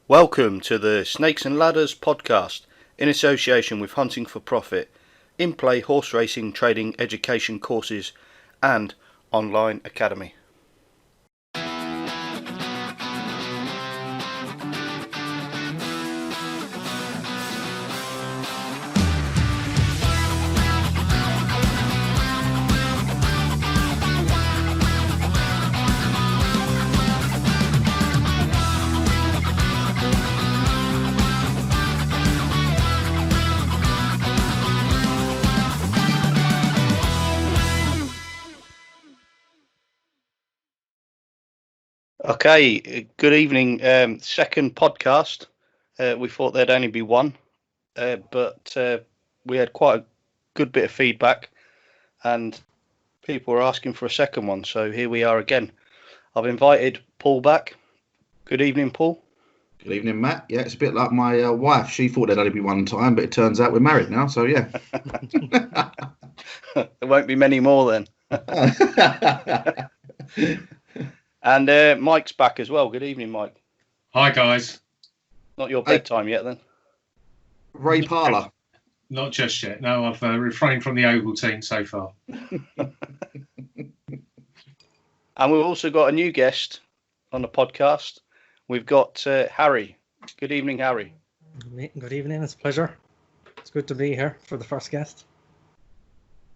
Welcome to the Snakes and Ladders podcast in association with Hunting for Profit, in-play horse racing trading education courses and online academy. Okay, good evening. Second podcast. We thought there'd only be one, but we had quite a good bit of feedback and people were asking for a second one. So here we are again. I've invited Paul back. Good evening, Paul. Good evening, Matt. Yeah, it's a bit like my wife. She thought there'd only be one time, but it turns out we're married now. So, yeah. There won't be many more then. And Mike's back as well. Good evening, Mike. Hi, guys. Not your bedtime yet, then? Ray Parlour. Not just yet. No, I've refrained from the Ovaltine so far. And we've also got a new guest on the podcast. We've got Harry. Good evening, Harry. Good evening. It's a pleasure. It's good to be here for the first guest.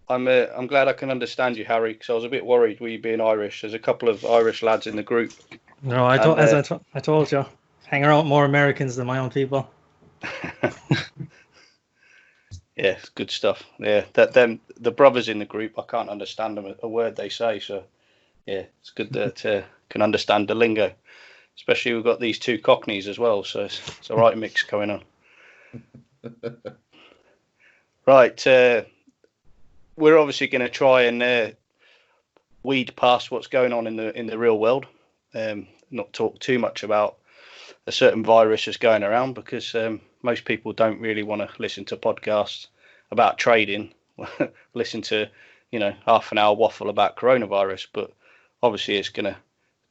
I'm glad I can understand you, Harry, because I was a bit worried with you being Irish. There's a couple of Irish lads in the group. No, I told you, hang around more Americans than my own people. Yeah, it's good stuff. Yeah, the brothers in the group, I can't understand them a word they say. So, yeah, it's good that can understand the lingo. Especially we've got these two Cockneys as well, so it's a right mix going on. Right. We're obviously going to try and weed past what's going on in the real world. Not talk too much about a certain virus that's going around because most people don't really want to listen to podcasts about trading. Listen to half an hour waffle about coronavirus, but obviously it's going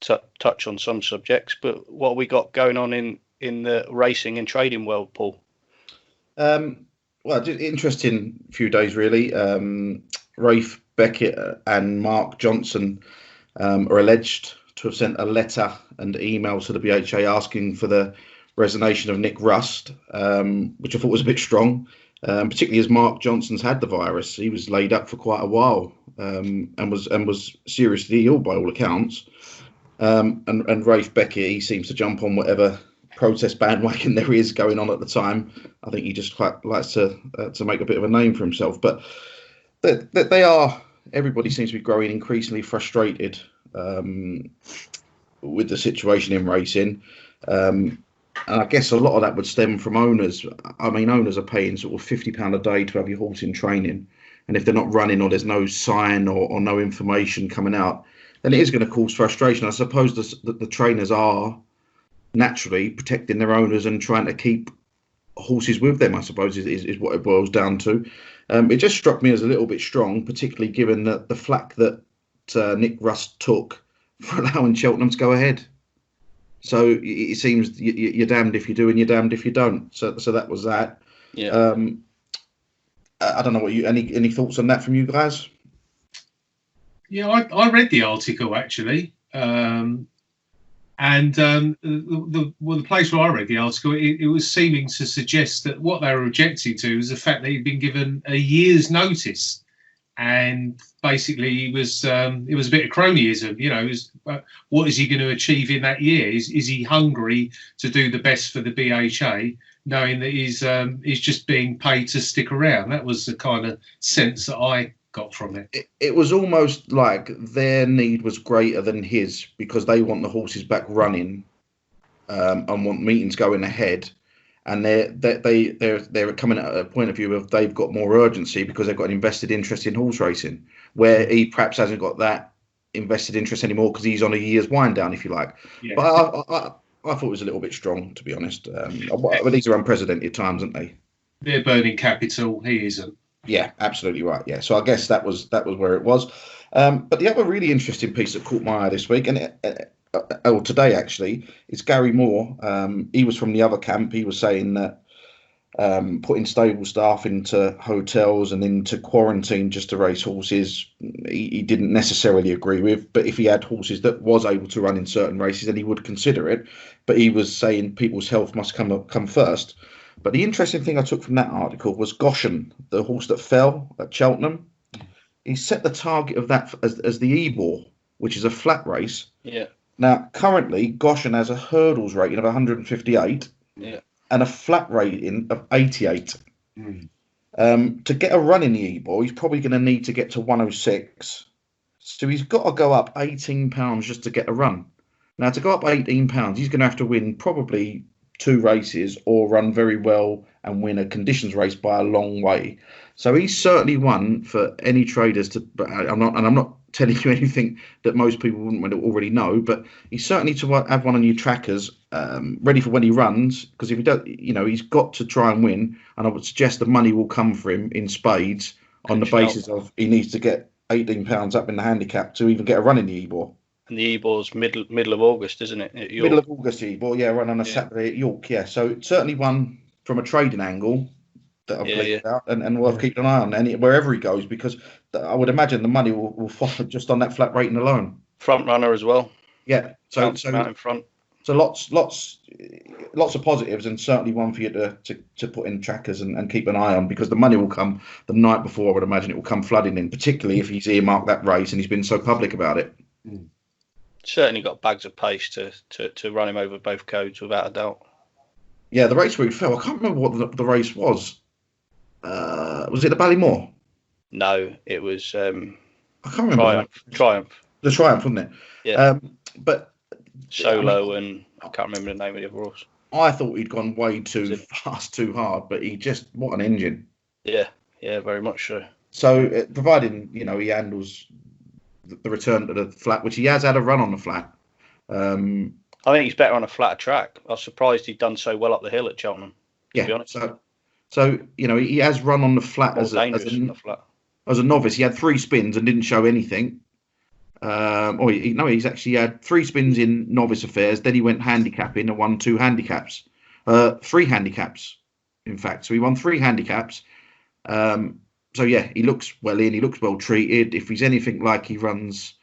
to touch on some subjects. But what have we got going on in the racing and trading world, Paul? Well, just interesting few days, really. Rafe Beckett and Mark Johnson are alleged to have sent a letter and email to the BHA asking for the resignation of Nick Rust, which I thought was a bit strong, particularly as Mark Johnson's had the virus. He was laid up for quite a while and was seriously ill by all accounts. And Rafe Beckett, he seems to jump on whatever protest bandwagon there is going on at the time. I think he just quite likes to make a bit of a name for himself. But they are. Everybody seems to be growing increasingly frustrated with the situation in racing, and I guess a lot of that would stem from owners. I mean, owners are paying sort of £50 a day to have your horse in training, and if they're not running or there's no sign or no information coming out, then it is going to cause frustration. I suppose the trainers are naturally protecting their owners and trying to keep horses with them, I suppose, is what it boils down to. It just struck me as a little bit strong, particularly given the flack that Nick Rust took for allowing Cheltenham to go ahead. So it seems you're damned if you do and you're damned if you don't. So that was that. Yeah. I don't know what any thoughts on that from you guys? Yeah, I read the article actually. And the place where I read the article, it was seeming to suggest that what they were objecting to was the fact that he'd been given a year's notice, and basically it was a bit of cronyism. What is he going to achieve in that year? Is he hungry to do the best for the BHA, knowing that he's just being paid to stick around? That was the kind of sense that I got from it. It was almost like their need was greater than his because they want the horses back running and want meetings going ahead, and they're coming at a point of view of they've got more urgency because they've got an invested interest in horse racing, where he perhaps hasn't got that invested interest anymore because he's on a year's wind down, if you like. Yeah. But I thought it was a little bit strong, to be honest. But these are unprecedented times, aren't they? They're burning capital. He isn't. Yeah, absolutely right. Yeah, so I guess that was where it was. But the other really interesting piece that caught my eye this week, and or today actually, is Gary Moore. He was from the other camp. He was saying that putting stable staff into hotels and into quarantine just to race horses, he didn't necessarily agree with. But if he had horses that was able to run in certain races, then he would consider it. But he was saying people's health must come first. But the interesting thing I took from that article was Goshen, the horse that fell at Cheltenham. He set the target of that as the Ebor, which is a flat race. Yeah. Now, currently, Goshen has a hurdles rating of 158. Yeah. And a flat rating of 88. Mm. To get a run in the Ebor, he's probably going to need to get to 106. So he's got to go up £18 just to get a run. Now, to go up £18, he's going to have to win probably 2 races or run very well and win a conditions race by a long way. So he's certainly one for any traders to. But I'm not telling you anything that most people wouldn't already know, but he's certainly to have one on your trackers ready for when he runs, because if he don't, he's got to try and win, and I would suggest the money will come for him in spades on the basis of he needs to get £18 up in the handicap to even get a run in the Ebor. And the Ebor's middle of August, isn't it? Middle of August, Ebor, run on a Saturday at York, So it's certainly one from a trading angle that I've played out and worth keeping an eye on, and wherever he goes, because I would imagine the money will follow just on that flat rating alone. Front runner as well. Yeah, so out in front. So lots of positives, and certainly one for you to put in trackers and keep an eye on, because the money will come the night before. I would imagine it will come flooding in, particularly if he's earmarked that race and he's been so public about it. Certainly got bags of pace to run him over both codes without a doubt. Yeah, the race where he fell, I can't remember what the race was. Was it the Ballymore? No, it was I can't remember. Triumph. The Triumph, wasn't it? Yeah. But Solo and I can't remember the name of the other horse. I thought he'd gone way too fast, too hard, but what an engine. Yeah, very much so. So, providing, he handles the return to the flat, which he has had a run on the flat. I think he's better on a flatter track. I was surprised he'd done so well up the hill at Cheltenham, to be honest. So he has run on the flat as a novice. He had 3 spins and didn't show anything. He's actually had 3 spins in novice affairs. Then he went handicapping and won 2 handicaps, 3 handicaps, in fact. So he won 3 handicaps. He looks well in. He looks well treated. If he's anything like he runs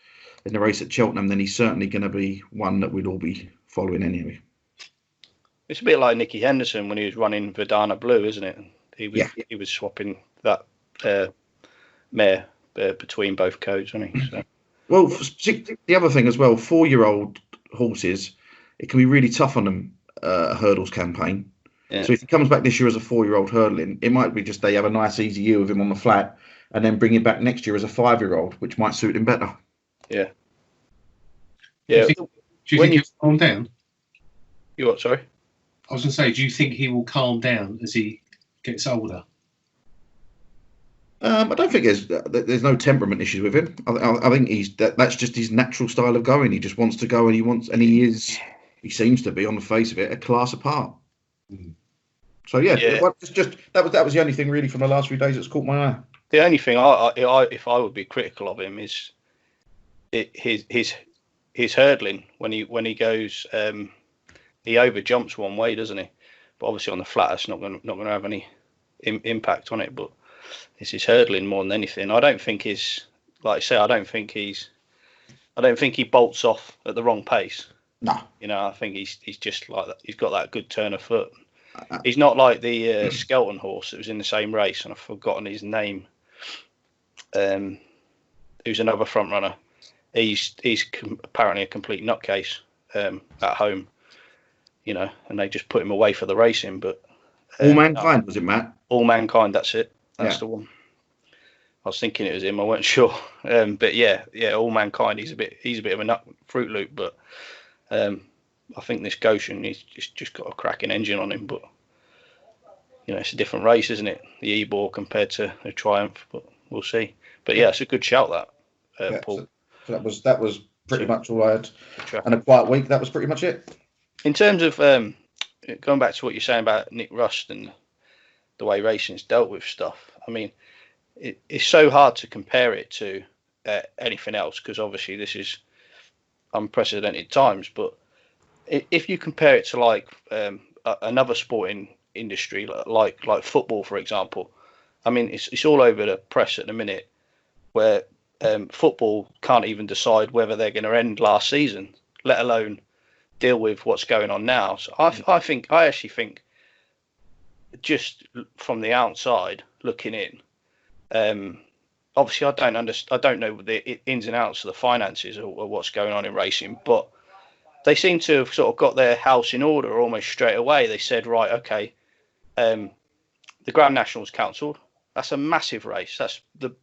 in the race at Cheltenham, then he's certainly going to be one that we'd all be following anyway. It's a bit like Nicky Henderson when he was running Verdana Blue, isn't it? He was swapping that mare between both codes, wasn't he? So. Well, the other thing as well, 4-year-old horses, it can be really tough on them hurdles campaign. Yeah. So if he comes back this year as a 4-year-old hurdling, it might be just they have a nice easy year with him on the flat, and then bring him back next year as a 5-year-old, which might suit him better. Yeah. Do you think he'll calm down? You what? Sorry. I was going to say, do you think he will calm down as he gets older? I don't think there's no temperament issues with him. I think that's just his natural style of going. He just wants to go, and he seems to be, on the face of it, a class apart. Mm. So that was the only thing really from the last few days that's caught my eye. The only thing if I would be critical of him is his hurdling when he goes. He over jumps one way, doesn't he? But obviously on the flat, it's not going to have any impact on it. But it's his hurdling more than anything. I don't think like I say, I don't think he bolts off at the wrong pace. No. I think he's just like that. He's got that good turn of foot. He's not like the Skelton horse that was in the same race, and I've forgotten his name. Who's another front runner. He's apparently a complete nutcase at home. And they just put him away for the racing. But All Mankind, was it, Matt? All Mankind, that's it. That's the one. I was thinking it was him. I weren't sure. But All Mankind. He's a bit of a nut Fruit Loop, but I think this Goshen, he's just got a cracking engine on him. But it's a different race, isn't it? The Ebor compared to the Triumph, but we'll see. But it's a good shout that, Paul. So that was pretty much all I had. And a quiet week. That was pretty much it. In terms of going back to what you're saying about Nick Rust and the way racing's dealt with stuff, I mean, it's so hard to compare it to anything else, because obviously this is unprecedented times. But if you compare it to like another sporting industry, like football, for example, I mean, it's all over the press at the minute, where football can't even decide whether they're going to end last season, let alone deal with what's going on now. So I actually think, just from the outside looking in, obviously I don't know the ins and outs of the finances or what's going on in racing, but they seem to have sort of got their house in order almost straight away. They said, right, okay, the Grand National's cancelled. That's a massive race. That's the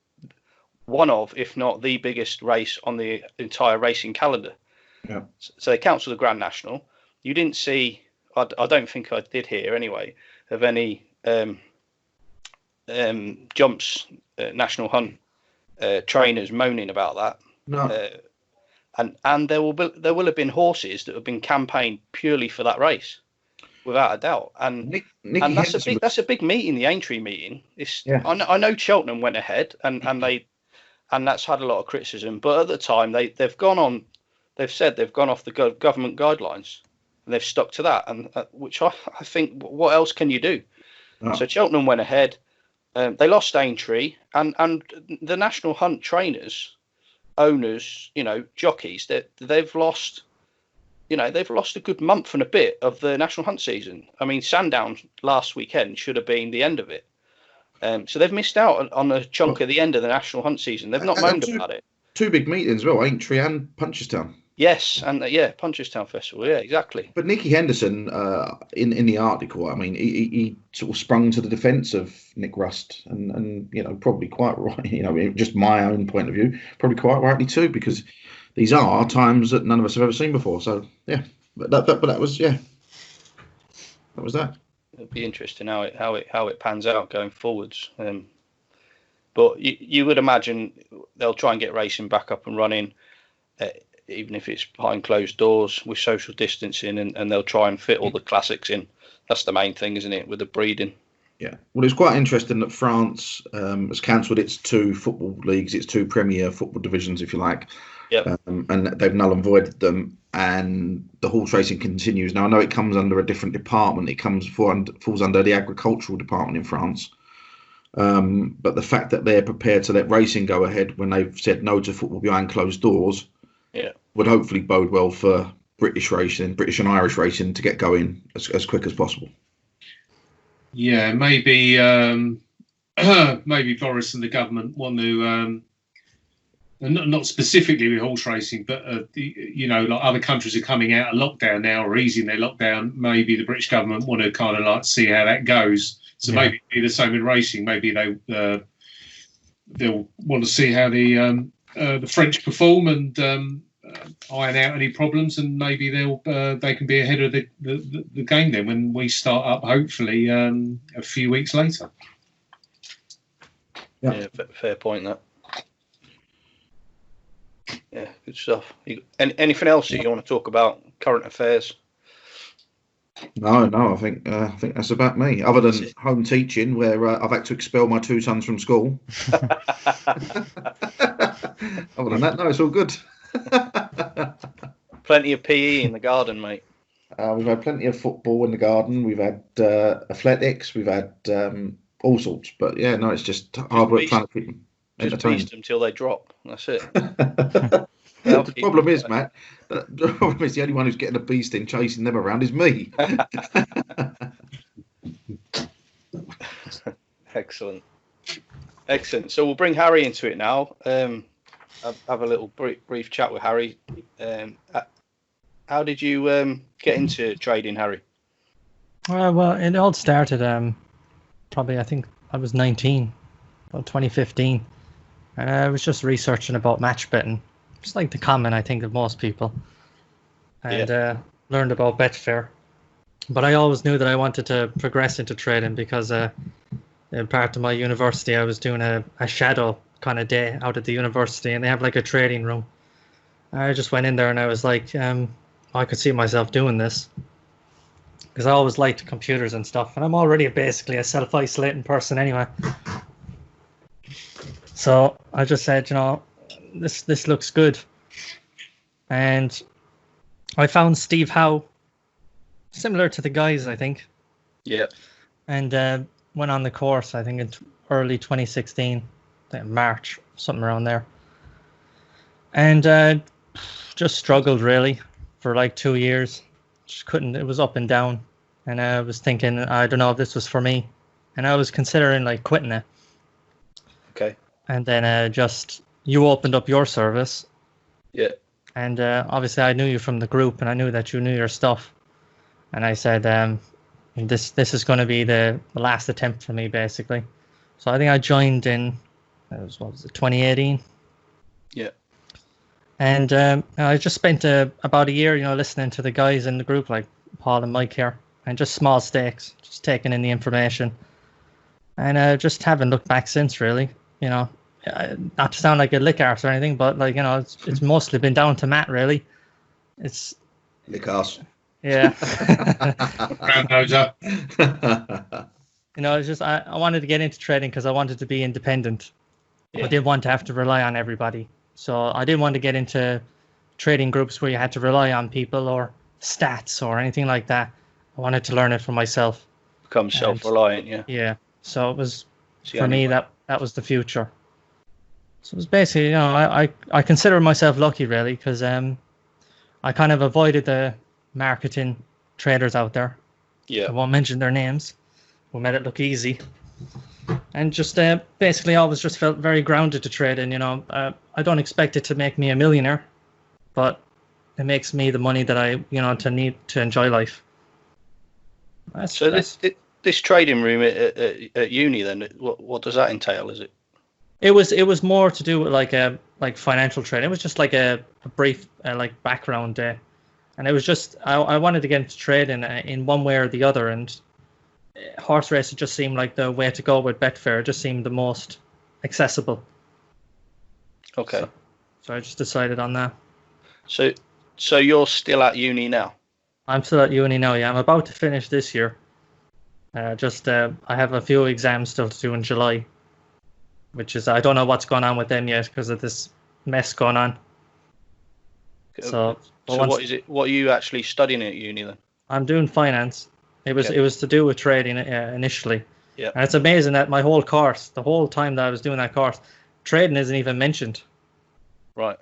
one of, if not the biggest race on the entire racing calendar. Yeah. So they cancelled the Grand National. You didn't see, I don't think I did hear anyway, of any jumps, National Hunt trainers moaning about that. No. And there will have been horses that have been campaigned purely for that race, without a doubt. And that's a big meeting, the Aintree meeting. I know Cheltenham went ahead and that's had a lot of criticism, but at the time they've said they've gone off the government guidelines and they've stuck to that, and which I think, what else can you do? No. So Cheltenham went ahead, they lost Aintree, and the National Hunt trainers, owners, jockeys, they've lost a good month and a bit of the National Hunt season. I mean, Sandown last weekend should have been the end of it. So they've missed out on a chunk of the end of the National Hunt season. They've not moaned about it. Two big meetings, well, Aintree and Punchestown. Yes, and Punchestown Festival, yeah, exactly. But Nicky Henderson, in the article, I mean, he sort of sprung to the defence of Nick Rust, and probably quite right. Just my own point of view, probably quite rightly too, because these are times that none of us have ever seen before. So yeah, but that was that was that. It'll be interesting how it pans out going forwards. But you would imagine they'll try and get racing back up and running, even if it's behind closed doors with social distancing, and they'll try and fit all the classics in. That's the main thing, isn't it, with the breeding? Yeah. Well, it's quite interesting that France has cancelled its 2 football leagues, its 2 Premier football divisions, if you like. Yep. And they've null and voided them, and the horse racing continues. Now, I know it comes under a different department. It falls under the agricultural department in France. But the fact that they're prepared to let racing go ahead when they've said no to football behind closed doors, would hopefully bode well for British racing, British and Irish racing, to get going as quick as possible. Yeah, maybe maybe Boris and the government want to, not specifically with horse racing, but like other countries are coming out of lockdown now or easing their lockdown. Maybe the British government want to kind of like see how that goes. So maybe it'll be the same in racing. Maybe they'll want to see how the French perform and iron out any problems, and maybe they can be ahead of the game then when we start up, hopefully a few weeks later. Yeah, fair point that. Yeah, good stuff. Anything else that you want to talk about? Current affairs? No, I think that's about me. Other than home teaching, where I've had to expel my 2 sons from school. Other than that, no, it's all good. Plenty of PE in the garden, mate. We've had plenty of football in the garden. We've had athletics. We've had all sorts. But yeah, no, it's just hard work trying to keep them entertained. Just beast them till they drop. That's it. The problem is, Matt, the problem is the only one who's getting a beast in chasing them around is me. Excellent. So we'll bring Harry into it now. Have a little brief chat with Harry. How did you get into trading, Harry? Well, it all started probably, I think I was 19, about 2015. And I was just researching about match betting. Just like the common, I think, of most people. And learned about Betfair. But I always knew that I wanted to progress into trading because in part of my university, I was doing a shadow kind of day out at the university, and they have like a trading room. I just went in there and I was like, I could see myself doing this because I always liked computers and stuff, and I'm already basically a self-isolating person anyway. So I just said, this looks good. and I found Steve Howe similar to the guys, I think. Yeah. And went on the course, I think, in early 2016, March, something around there. And just struggled really for like 2 years. Just couldn't, it was up and down. And I was thinking, I don't know if this was for me. And I was considering like quitting it. Okay. And then just, you opened up your service. Yeah. And obviously I knew you from the group and I knew that you knew your stuff. And I said, this is going to be the last attempt for me, basically. So I think I joined in, what was it, 2018? Yeah. And I just spent about a year, listening to the guys in the group, like Paul and Mike here, and just small stakes, just taking in the information. And just haven't looked back since, really. Not to sound like a lick arse or anything, but like, it's mostly been down to Matt, really. It's lick arse. Yeah. Round nose up. It's just I wanted to get into trading because I wanted to be independent. Yeah. I didn't want to have to rely on everybody. So I didn't want to get into trading groups where you had to rely on people or stats or anything like that. I wanted to learn it for myself. Become self-reliant, yeah. Yeah. So it was, for me, that was the future. So it was basically, I consider myself lucky, really, because I kind of avoided the marketing traders out there. Yeah. I won't mention their names. We made it look easy. And just basically always just felt very grounded to trading. I don't expect it to make me a millionaire, but it makes me the money that I, to need to enjoy life. This trading room at uni, then, what does that entail? Is it? It was more to do with like financial trading. It was just like a brief like background day, and it was just I wanted to get into trading in one way or the other, and horse racing just seemed like the way to go with Betfair. It just seemed the most accessible. Okay. So I just decided on that. So you're still at uni now? I'm still at uni now, yeah. I'm about to finish this year. I have a few exams still to do in July, which is, I don't know what's going on with them yet because of this mess going on. So what are you actually studying at uni then? I'm doing finance. It was to do with trading initially. Yeah. And it's amazing that my whole course, the whole time that I was doing that course, trading isn't even mentioned. Right.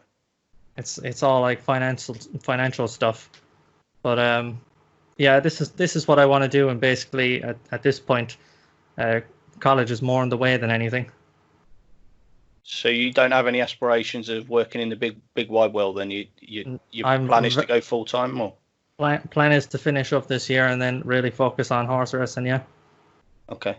It's all like financial stuff. But yeah, this is what I want to do, and basically at this point, college is more in the way than anything. So you don't have any aspirations of working in the big wide world? Then your plan is to go full time, or plan is to finish up this year and then really focus on horse racing. Yeah. Okay.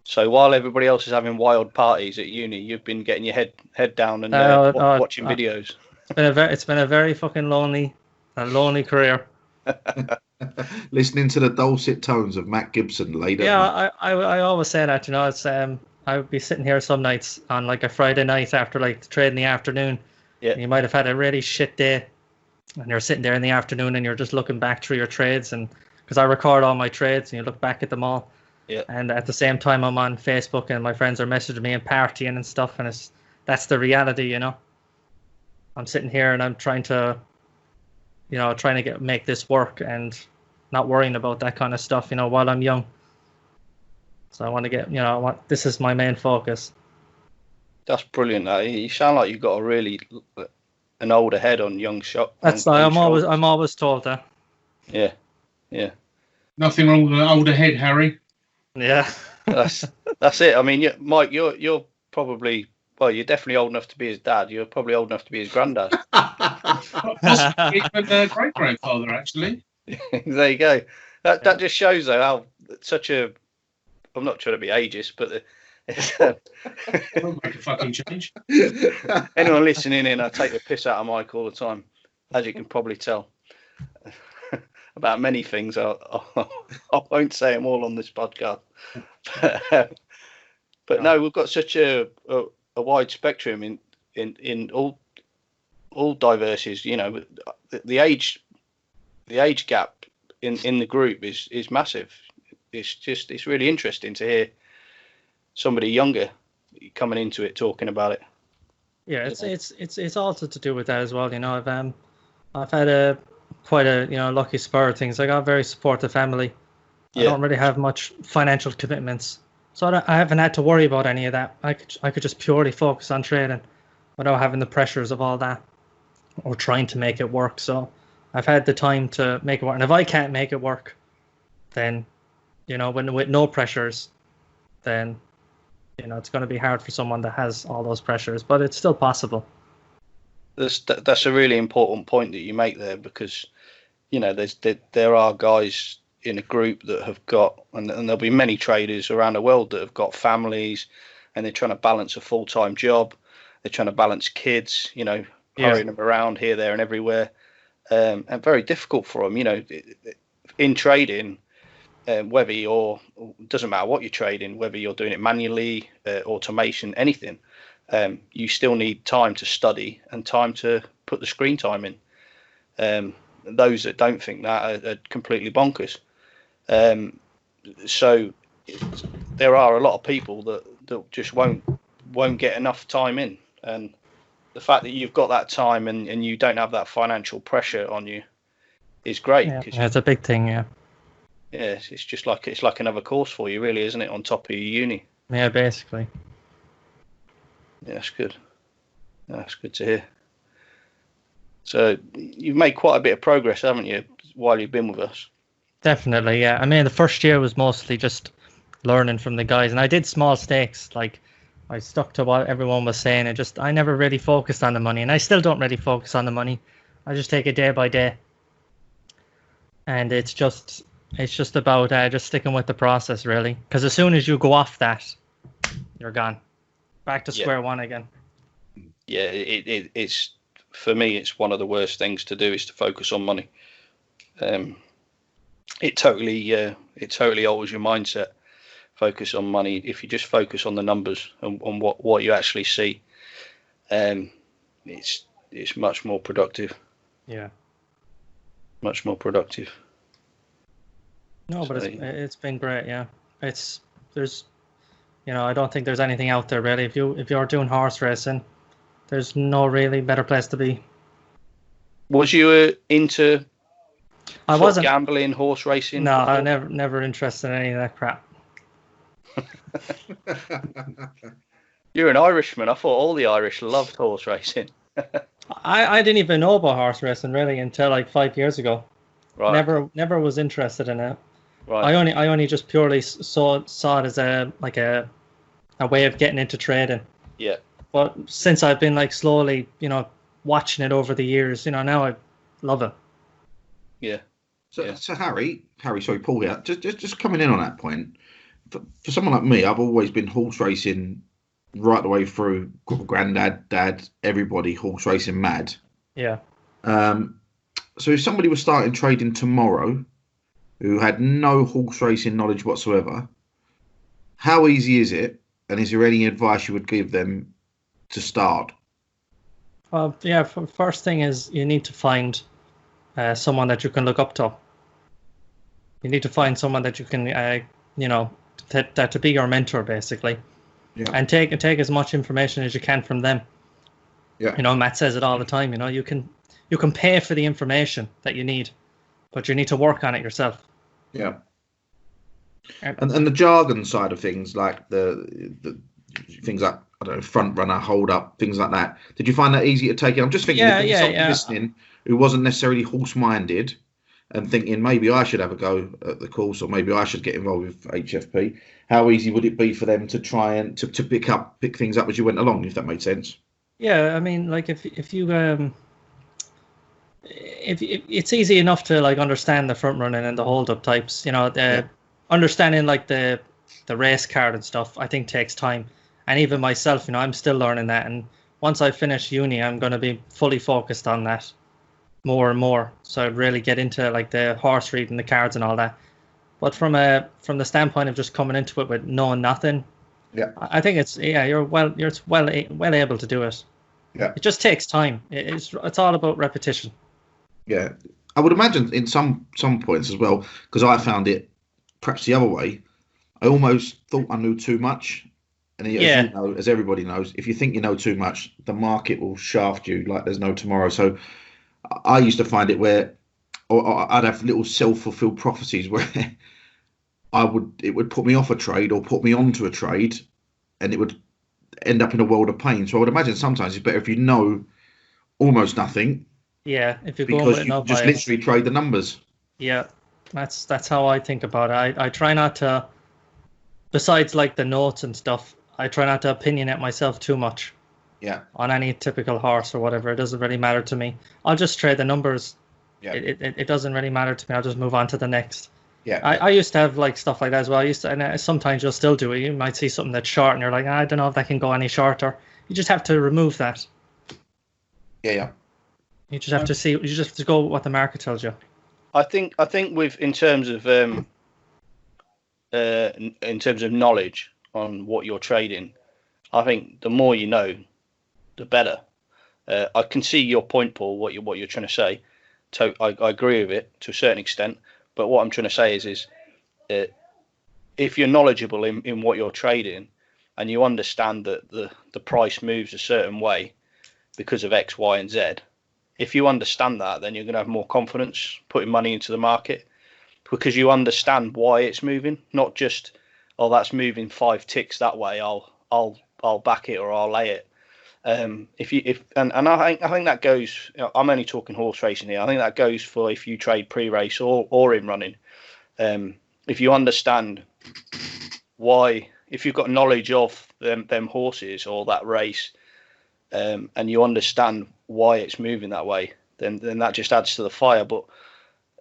So while everybody else is having wild parties at uni, you've been getting your head down and watching videos. It's been a very fucking lonely career. Listening to the dulcet tones of Matt Gibson later. Yeah, I always say that. It's I would be sitting here some nights on like a Friday night after like the trade in the afternoon. Yeah. You might have had a really shit day, and you're sitting there in the afternoon and you're just looking back through your trades, and because I record all my trades and you look back at them all. Yeah. And at the same time, I'm on Facebook and my friends are messaging me and partying and stuff, and that's the reality, I'm sitting here and I'm trying to make this work and not worrying about that kind of stuff, while I'm young. So I want to get, this is my main focus. That's brilliant. You sound like you've got an older head on young shot. I'm always told that. Yeah, yeah. Nothing wrong with an older head, Harry. Yeah. That's it. I mean, Mike, you're probably, well, you're definitely old enough to be his dad. You're probably old enough to be his granddad. Possibly even great-grandfather, actually. There you go. That just shows, though, how such a, I'm not trying to be ageist, but Won't make a fucking change. Anyone listening in, I take the piss out of Mike all the time, as you can probably tell. About many things. I won't say them all on this podcast. But no, we've got such a wide spectrum in all diversities. The age gap in the group is massive. It's really interesting to hear somebody younger coming into it talking about it. Yeah, it's also to do with that as well. You know, I've had a quite a lucky spur of things. I got a very supportive family. I don't really have much financial commitments, so I haven't had to worry about any of that. I could just purely focus on trading without having the pressures of all that or trying to make it work. So I've had the time to make it work. And if I can't make it work, then when with no pressures, then it's going to be hard for someone that has all those pressures, but it's still possible. That's a really important point that you make there, because there are guys in a group that have got, and there'll be many traders around the world that have got families, and they're trying to balance a full-time job. They're trying to balance kids, hurrying them around here, there, and everywhere, and very difficult for them. In trading, whether it doesn't matter what you're trading, whether you're doing it manually, automation, anything, you still need time to study and time to put the screen time in. Those that don't think that are completely bonkers. So there are a lot of people that just won't get enough time in, and the fact that you've got that time and you don't have that financial pressure on you is great. Yeah, it's a big thing. Yeah. Yeah, it's just like another course for you, really, isn't it? On top of your uni. Yeah, basically. Yeah, that's good. That's good to hear. So you've made quite a bit of progress, haven't you, while you've been with us? Definitely, yeah. I mean, the first year was mostly just learning from the guys, and I did small stakes. Like, I stuck to what everyone was saying, and I never really focused on the money, and I still don't really focus on the money. I just take it day by day, and it's just about just sticking with the process, really. Because as soon as you go off that, you're gone, back to square one again. Yeah, it's for me, it's one of the worst things to do is to focus on money. It totally alters your mindset. Focus on money. If you just focus on the numbers and on what you actually see, it's much more productive. Yeah. Much more productive. No, but it's been great. Yeah, there's I don't think there's anything out there really. If you're doing horse racing, there's no really better place to be. Was you into? I wasn't gambling, horse racing. No, I never interested in any of that crap. You're an Irishman. I thought all the Irish loved horse racing. I didn't even know about horse racing really until like 5 years ago. Right. Never was interested in it. Right. I only just purely saw it as a way of getting into trading. Yeah. But since I've been like slowly, watching it over the years, now I love it. Yeah. So Harry, sorry, Paul here. Just coming in on that point. For someone like me, I've always been horse racing right the way through. Granddad, dad, everybody horse racing mad. Yeah. So if somebody was starting trading tomorrow, who had no horse racing knowledge whatsoever, how easy is it? And is there any advice you would give them to start? Well, yeah. First thing is you need to find someone that you can look up to. You need to find someone that you can, that to be your mentor, basically. Yeah. And take as much information as you can from them. Yeah. Matt says it all the time. You can pay for the information that you need, but you need to work on it yourself. Yeah. And the jargon side of things, like the things like, I don't know, front runner, hold up, things like that. Did you find that easy to take in? I'm just thinking listening who wasn't necessarily horse minded and thinking maybe I should have a go at the course or maybe I should get involved with HFP. How easy would it be for them to try and to pick things up as you went along, if that made sense? Yeah, I mean, like if it's easy enough to like understand the front running and the hold up types, understanding like the race card and stuff, I think takes time. And even myself, I'm still learning that. And once I finish uni, I'm going to be fully focused on that more and more. So I'd really get into like the horse reading, the cards and all that. But from the standpoint of just coming into it with knowing nothing, I think you're well able to do it. Yeah, it just takes time. It's all about repetition. Yeah, I would imagine in some points as well, because I found it perhaps the other way. I almost thought I knew too much, And as you know, as everybody knows, if you think you know too much, the market will shaft you like there's no tomorrow. So I used to find it where I'd have little self-fulfilled prophecies where it would put me off a trade or put me onto a trade, and it would end up in a world of pain. So I would imagine sometimes it's better if you know almost nothing. Yeah, if you go because with you no just bias. literally trade the numbers. Yeah, that's how I think about it. I try not to, besides like the notes and stuff, I try not to opinionate myself too much. Yeah. On any typical horse or whatever, it doesn't really matter to me. I'll just trade the numbers. Yeah. It doesn't really matter to me. I'll just move on to the next. Yeah. I used to have like stuff like that as well. And sometimes you'll still do it. You might see something that's short, and you're like, I don't know if that can go any shorter. You just have to remove that. Yeah. You just have to see. You just have to go with what the market tells you. I think with in terms of knowledge on what you're trading, I think the more you know, the better. I can see your point, Paul. What you're trying to say. So I agree with it to a certain extent. But what I'm trying to say is if you're knowledgeable in what you're trading, and you understand that the price moves a certain way because of X, Y, and Z. If you understand that, then you're going to have more confidence putting money into the market because you understand why it's moving, not just, oh, that's moving 5 ticks that way. I'll back it or I'll lay it. I think that goes. I'm only talking horse racing here. I think that goes for if you trade pre-race or in running. If you understand why, if you've got knowledge of them horses or that race, and you understand why it's moving that way, then that just adds to the fire. But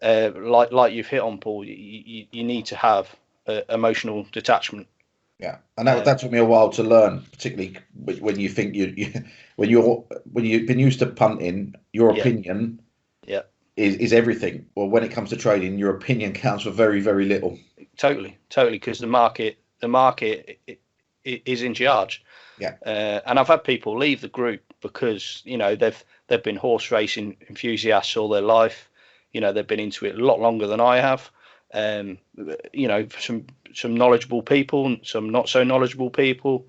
like you've hit on, Paul, you need to have emotional detachment. Yeah, and that took me a while to learn, particularly when you think when you've been used to punting, your opinion is everything. Well, when it comes to trading, your opinion counts for very, very little. Totally, because the market is in charge. Yeah, and I've had people leave the group because they've been horse racing enthusiasts all their life. They've been into it a lot longer than I have. Some knowledgeable people and some not so knowledgeable people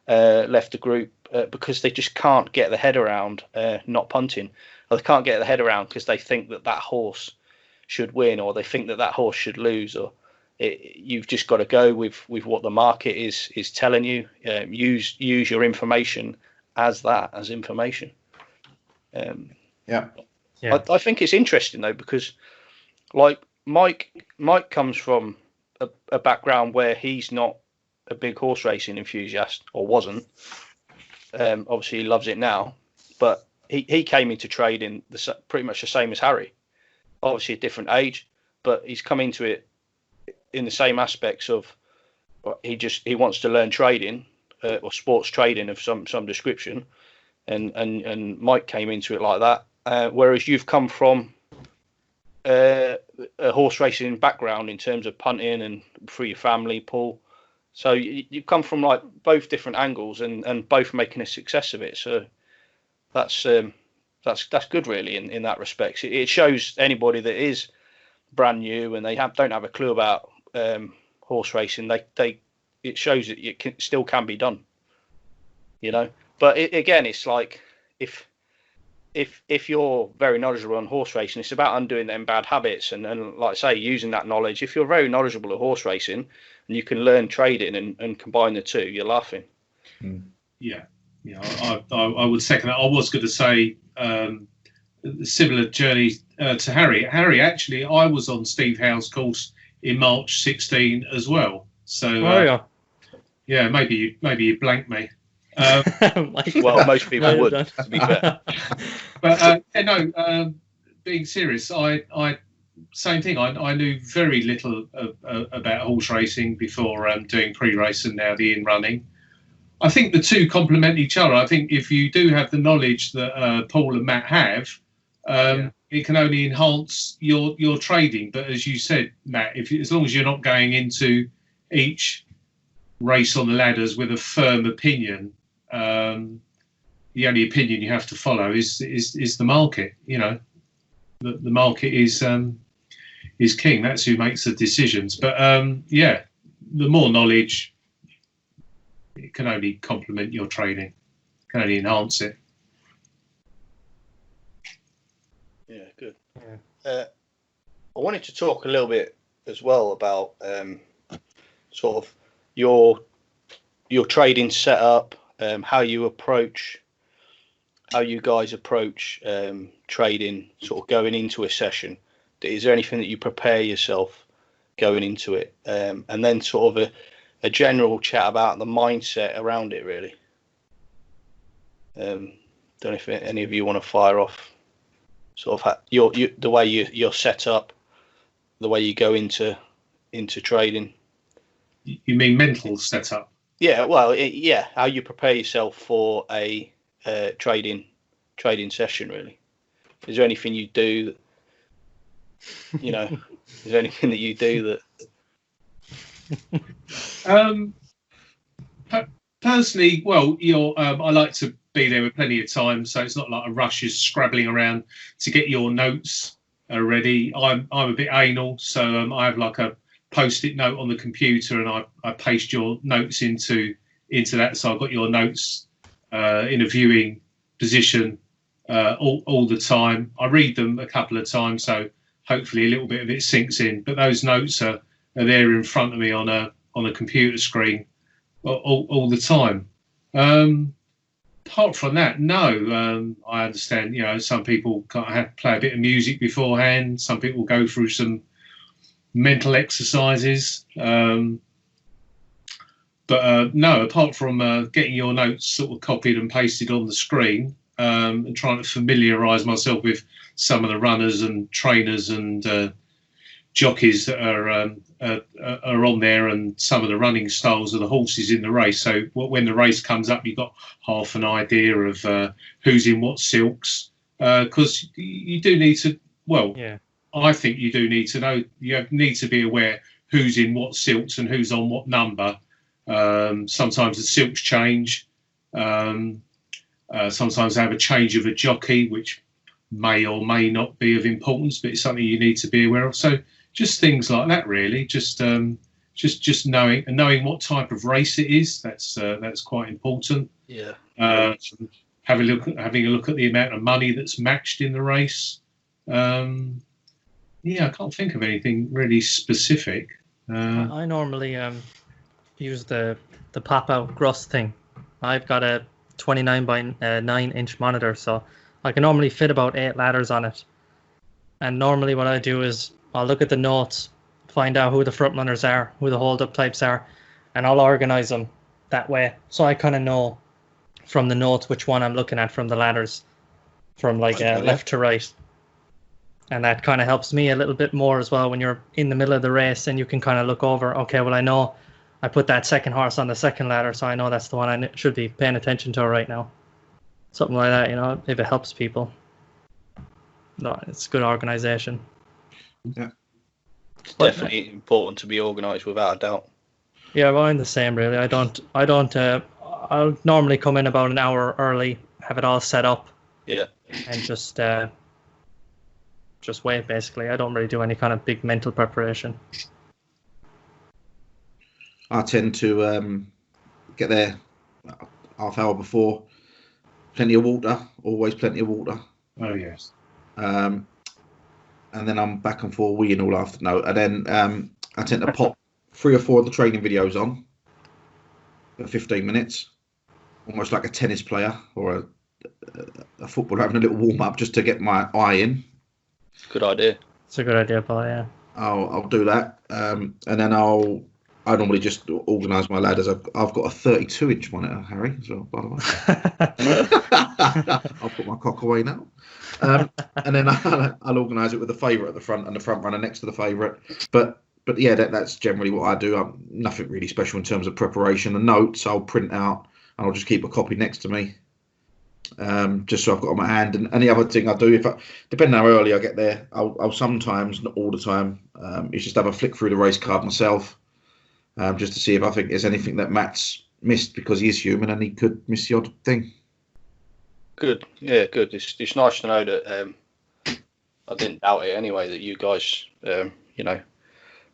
left the group because they just can't get their head around not punting, or they can't get their head around because they think that horse should win, or they think that horse should lose, or you've just got to go with what the market is telling you. Use your information as information. I think it's interesting though, because like Mike comes from a background where he's not a big horse racing enthusiast, or wasn't. Obviously he loves it now, but he came into trading pretty much the same as Harry. Obviously a different age, but he's come into it in the same aspects of he wants to learn trading or sports trading of some description, and Mike came into it like that. Whereas you've come from a horse racing background in terms of punting and through your family, Paul. So you come from like both different angles and both making a success of it. So that's good really in that respect. It shows anybody that is brand new and they don't have a clue about horse racing. It shows that it still can be done. But again, it's like if you're very knowledgeable on horse racing, it's about undoing them bad habits and like I say, using that knowledge. If you're very knowledgeable at horse racing and you can learn trading and combine the two, you're laughing. Yeah, I would second that. I was going to say similar journey to Harry. Harry, actually, I was on Steve Howe's course in March 16 as well. So yeah, maybe you blanked me. Well, most people would, to be fair. But being serious, I same thing. I knew very little about horse racing before doing pre-race and now the in-running. I think the two complement each other. I think if you do have the knowledge that Paul and Matt have, it can only enhance your trading. But as you said, Matt, as long as you're not going into each race on the ladders with a firm opinion, the only opinion you have to follow is the market. The market is king. That's who makes the decisions. But the more knowledge, it can only complement your training, can only enhance it. Yeah, good. Yeah. I wanted to talk a little bit as well about sort of your trading setup, how you guys approach trading, sort of going into a session. Is there anything that you prepare yourself going into it, and then sort of a general chat about the mindset around it, really? Don't know if any of you want to fire off sort of the way you're set up, the way you go into trading. You mean mental setup? Yeah, well, yeah, how you prepare yourself for a trading session, really. Is there anything you do, is there anything that you do that... Personally, well, I like to be there with plenty of time, so it's not like a rush is scrabbling around to get your notes ready. I'm a bit anal, so I have like a post-it note on the computer, and I paste your notes into that. So I've got your notes in a viewing position all the time. I read them a couple of times, so hopefully a little bit of it sinks in. But those notes are there in front of me on a computer screen all the time. Apart from that, no. I understand, some people have to play a bit of music beforehand. Some people go through some mental exercises. But no, apart from getting your notes sort of copied and pasted on the screen, and trying to familiarise myself with some of the runners and trainers and jockeys that are on there, and some of the running styles of the horses in the race. So when the race comes up, you've got half an idea of who's in what silks, because you do need to. Well, yeah. I think you do need to know. You need to be aware who's in what silks and who's on what number. Sometimes the silks change. Sometimes they have a change of a jockey, which may or may not be of importance, but it's something you need to be aware of. So just things like that, really. Just knowing what type of race it is. That's quite important. Yeah. Having a look at the amount of money that's matched in the race. I can't think of anything really specific. I normally use the pop-out Gross thing. I've got a 29 by 9-inch monitor, so I can normally fit about 8 ladders on it. And normally what I do is I'll look at the notes, find out who the front runners are, who the hold-up types are, and I'll organise them that way. So I kind of know from the notes which one I'm looking at from the ladders, from left to right. And that kind of helps me a little bit more as well when you're in the middle of the race, and you can kind of look over, okay, well, I know I put that second horse on the second ladder, so I know that's the one I should be paying attention to right now. Something like that, if it helps people. No, it's good organisation. Yeah. It's definitely important to be organised, without a doubt. Yeah, well, I'm the same, really. I'll normally come in about an hour early, have it all set up. Yeah. And just wait, basically. I don't really do any kind of big mental preparation. I tend to get there half hour before. Plenty of water, always plenty of water. Oh, yes. And then I'm back and forth weeing all afternoon. And then I tend to pop 3 or 4 of the training videos on for 15 minutes, almost like a tennis player or a footballer having a little warm-up just to get my eye in. Good idea. It's a good idea, Paul, yeah. I'll do that. And then I normally just organise my ladders. I've got a 32-inch monitor, Harry, as well, by the way. I'll put my cock away now. And then I'll organise it with the favourite at the front and the front runner next to the favourite. But yeah, that's generally what I do. Nothing really special in terms of preparation. The notes I'll print out and I'll just keep a copy next to me, just so I've got on my hand. And the other thing I do, depending how early I get there, I'll sometimes, not all the time, is just have a flick through the race card myself. Just to see if I think there's anything that Matt's missed, because he is human and he could miss the odd thing. Good, yeah, good. It's nice to know that I didn't doubt it anyway, that you guys,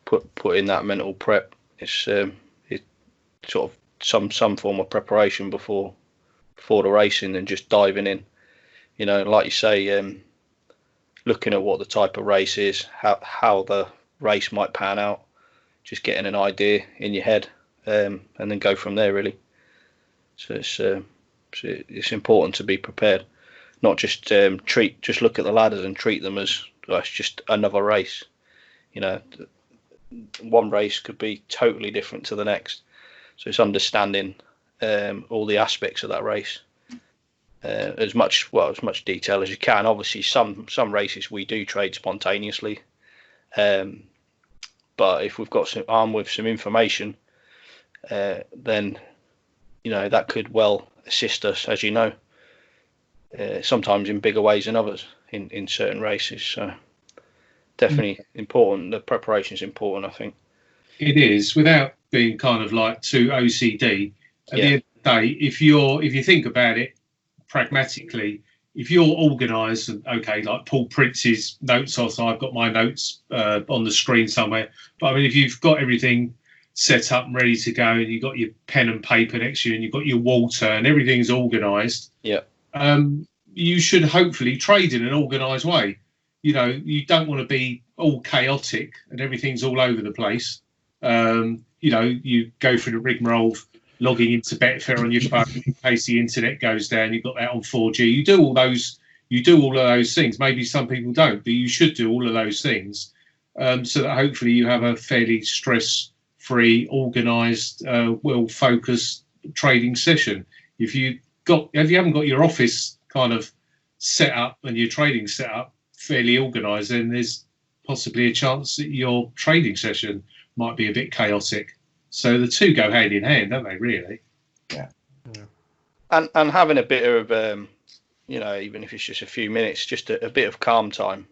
put in that mental prep. It sort of some form of preparation before the racing and just diving in. You know, like you say, looking at what the type of race is, how the race might pan out, just getting an idea in your head, and then go from there really. So it's important to be prepared, not just look at the ladders and treat them as it's just another race. You know, one race could be totally different to the next. So it's understanding all the aspects of that race, as much detail as you can. Obviously, some races we do trade spontaneously, but if we've got armed with some information, then you know that could well assist us, as you know, sometimes in bigger ways than others in certain races. So definitely important. The preparation is important, I think. It is, without being kind of like too OCD. At the end of the day, if you think about it pragmatically, if you're organised and okay, like Paul prints his notes off, I've got my notes on the screen somewhere. But I mean, if you've got everything set up and ready to go, and you've got your pen and paper next to you, and you've got your water, and everything's organised, you should hopefully trade in an organised way. You know, you don't want to be all chaotic and everything's all over the place. You know, you go through the rigmarole of logging into Betfair on your phone in case the internet goes down. You've got that on 4G. You do all of those things. Maybe some people don't, but you should do all of those things, so that hopefully you have a fairly stress-free, organised, well-focused trading session. If you haven't got your office kind of set up and your trading set up fairly organised, then there's possibly a chance that your trading session might be a bit chaotic. So the two go hand in hand, don't they, really? Yeah. And having a bit of, you know, even if it's just a few minutes, just a bit of calm time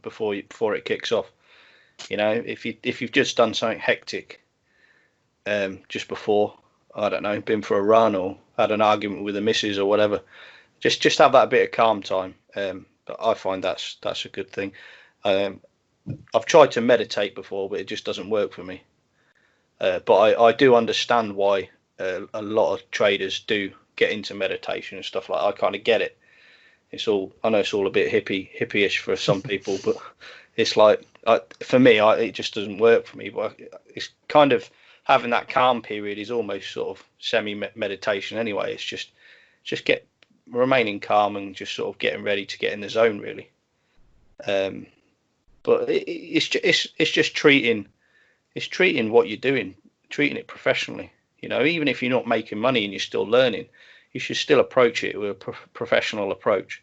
before it kicks off. You know, if you've just done something hectic just before, I don't know, been for a run or had an argument with the missus or whatever, just have that bit of calm time. But I find that's a good thing. I've tried to meditate before, but it just doesn't work for me. But I do understand why a lot of traders do get into meditation and stuff like that. I kind of get it. I know it's all a bit hippie-ish for some people, but it's like, for me, it just doesn't work for me. But it's kind of having that calm period is almost sort of semi-meditation anyway. It's just remaining calm and just sort of getting ready to get in the zone, really. But it's just treating what you're doing, treating it professionally. You know, even if you're not making money and you're still learning, you should still approach it with a professional approach,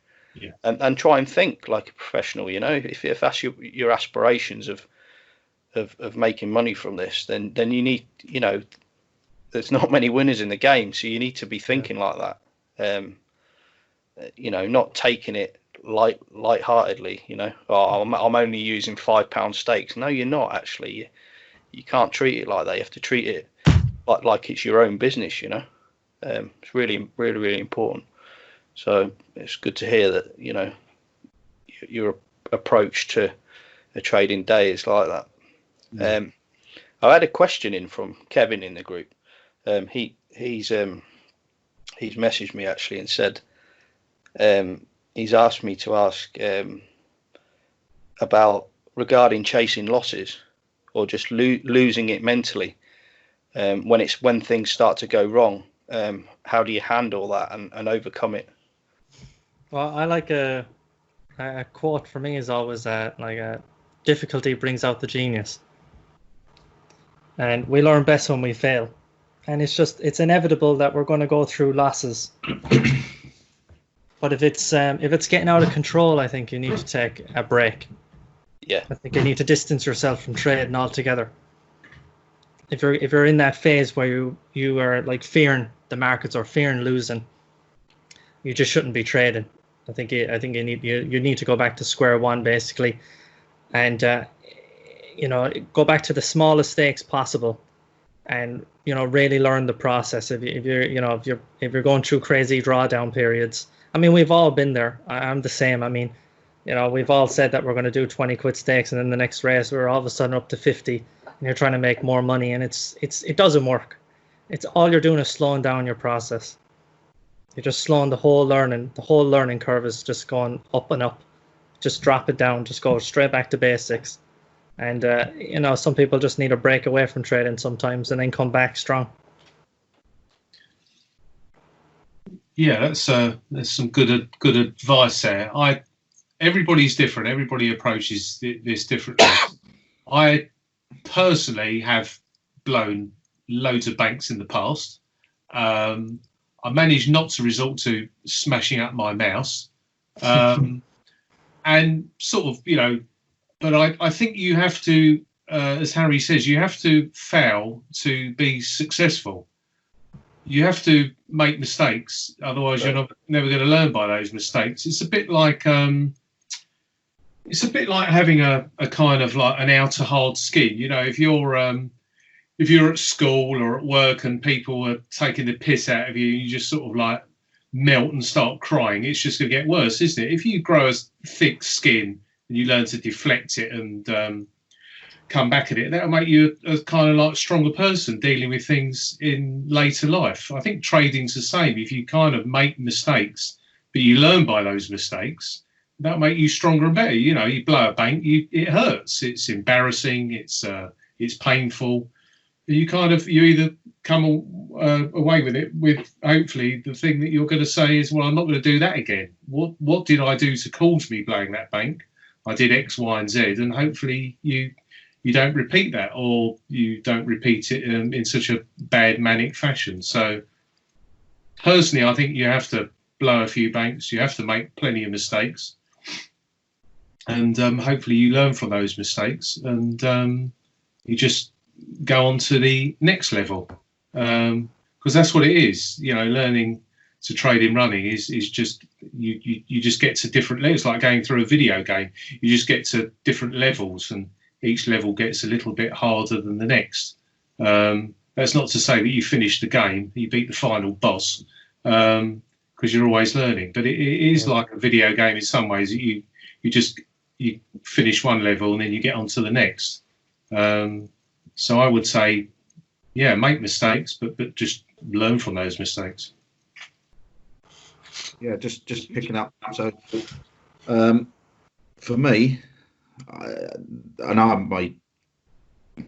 and try and think like a professional. You know, if that's your aspirations of making money from this, then you need, you know, there's not many winners in the game, so you need to be thinking like that. You know, not taking it lightheartedly. You know, I'm only using £5 stakes. No, you're not actually. You can't treat it like that. You have to treat it like it's your own business. You know, it's really, really, really important. So it's good to hear that, you know, your approach to a trading day is like that. I had a question in from Kevin in the group. He's messaged me actually and said he's asked me to ask about regarding chasing losses or just losing it mentally when things start to go wrong. How do you handle that and overcome it? Well, I like a quote for me is always difficulty brings out the genius, and we learn best when we fail, and it's inevitable that we're going to go through losses. But if it's getting out of control, I think you need to take a break. Yeah, I think you need to distance yourself from trading altogether. If you're in that phase where you are like fearing the markets or fearing losing, you just shouldn't be trading. I think you need to go back to square one basically, and you know, go back to the smallest stakes possible, and you know, really learn the process. If you're going through crazy drawdown periods, I mean, we've all been there. I'm the same. I mean, you know, we've all said that we're going to do 20 quid stakes, and then the next race we're all of a sudden up to 50, and you're trying to make more money, and it doesn't work. it's all you're doing is slowing down your process. You're just slowing the whole learning curve is just going up and up. Just drop it down, just go straight back to basics. And some people just need a break away from trading sometimes and then come back strong. Yeah, that's some good advice there. Everybody's different. Everybody approaches this differently. I personally have blown loads of banks in the past. I managed not to resort to smashing up my mouse, and sort of, but I think you have to, as Harry says, you have to fail to be successful. You have to make mistakes, otherwise you're never going to learn by those mistakes. It's a bit like having a kind of like an outer hard skin. If you're at school or at work and people are taking the piss out of you, you just sort of like melt and start crying. It's just going to get worse, isn't it? If you grow a thick skin and you learn to deflect it and come back at it, that'll make you a kind of like stronger person dealing with things in later life. I think trading's the same. If you kind of make mistakes, but you learn by those mistakes, that'll make you stronger and better. You blow a bank, it hurts. It's embarrassing. It's painful. You either come away with it with hopefully the thing that you're going to say is, well, I'm not going to do that again. What did I do to cause me blowing that bank? I did X, Y, and Z, and hopefully you don't repeat that, or you don't repeat it in such a bad manic fashion. So personally, I think you have to blow a few banks. You have to make plenty of mistakes, and hopefully you learn from those mistakes, and you just go on to the next level, because that's what it is. Learning to trade in running is just you just get to different levels. It's like going through a video game. You just get to different levels, and each level gets a little bit harder than the next. That's not to say that you finish the game, you beat the final boss, because you're always learning. But it is like a video game in some ways. You finish one level and then you get on to the next. So I would say, yeah, make mistakes, but just learn from those mistakes. Yeah, just picking up. So for me, I know I've made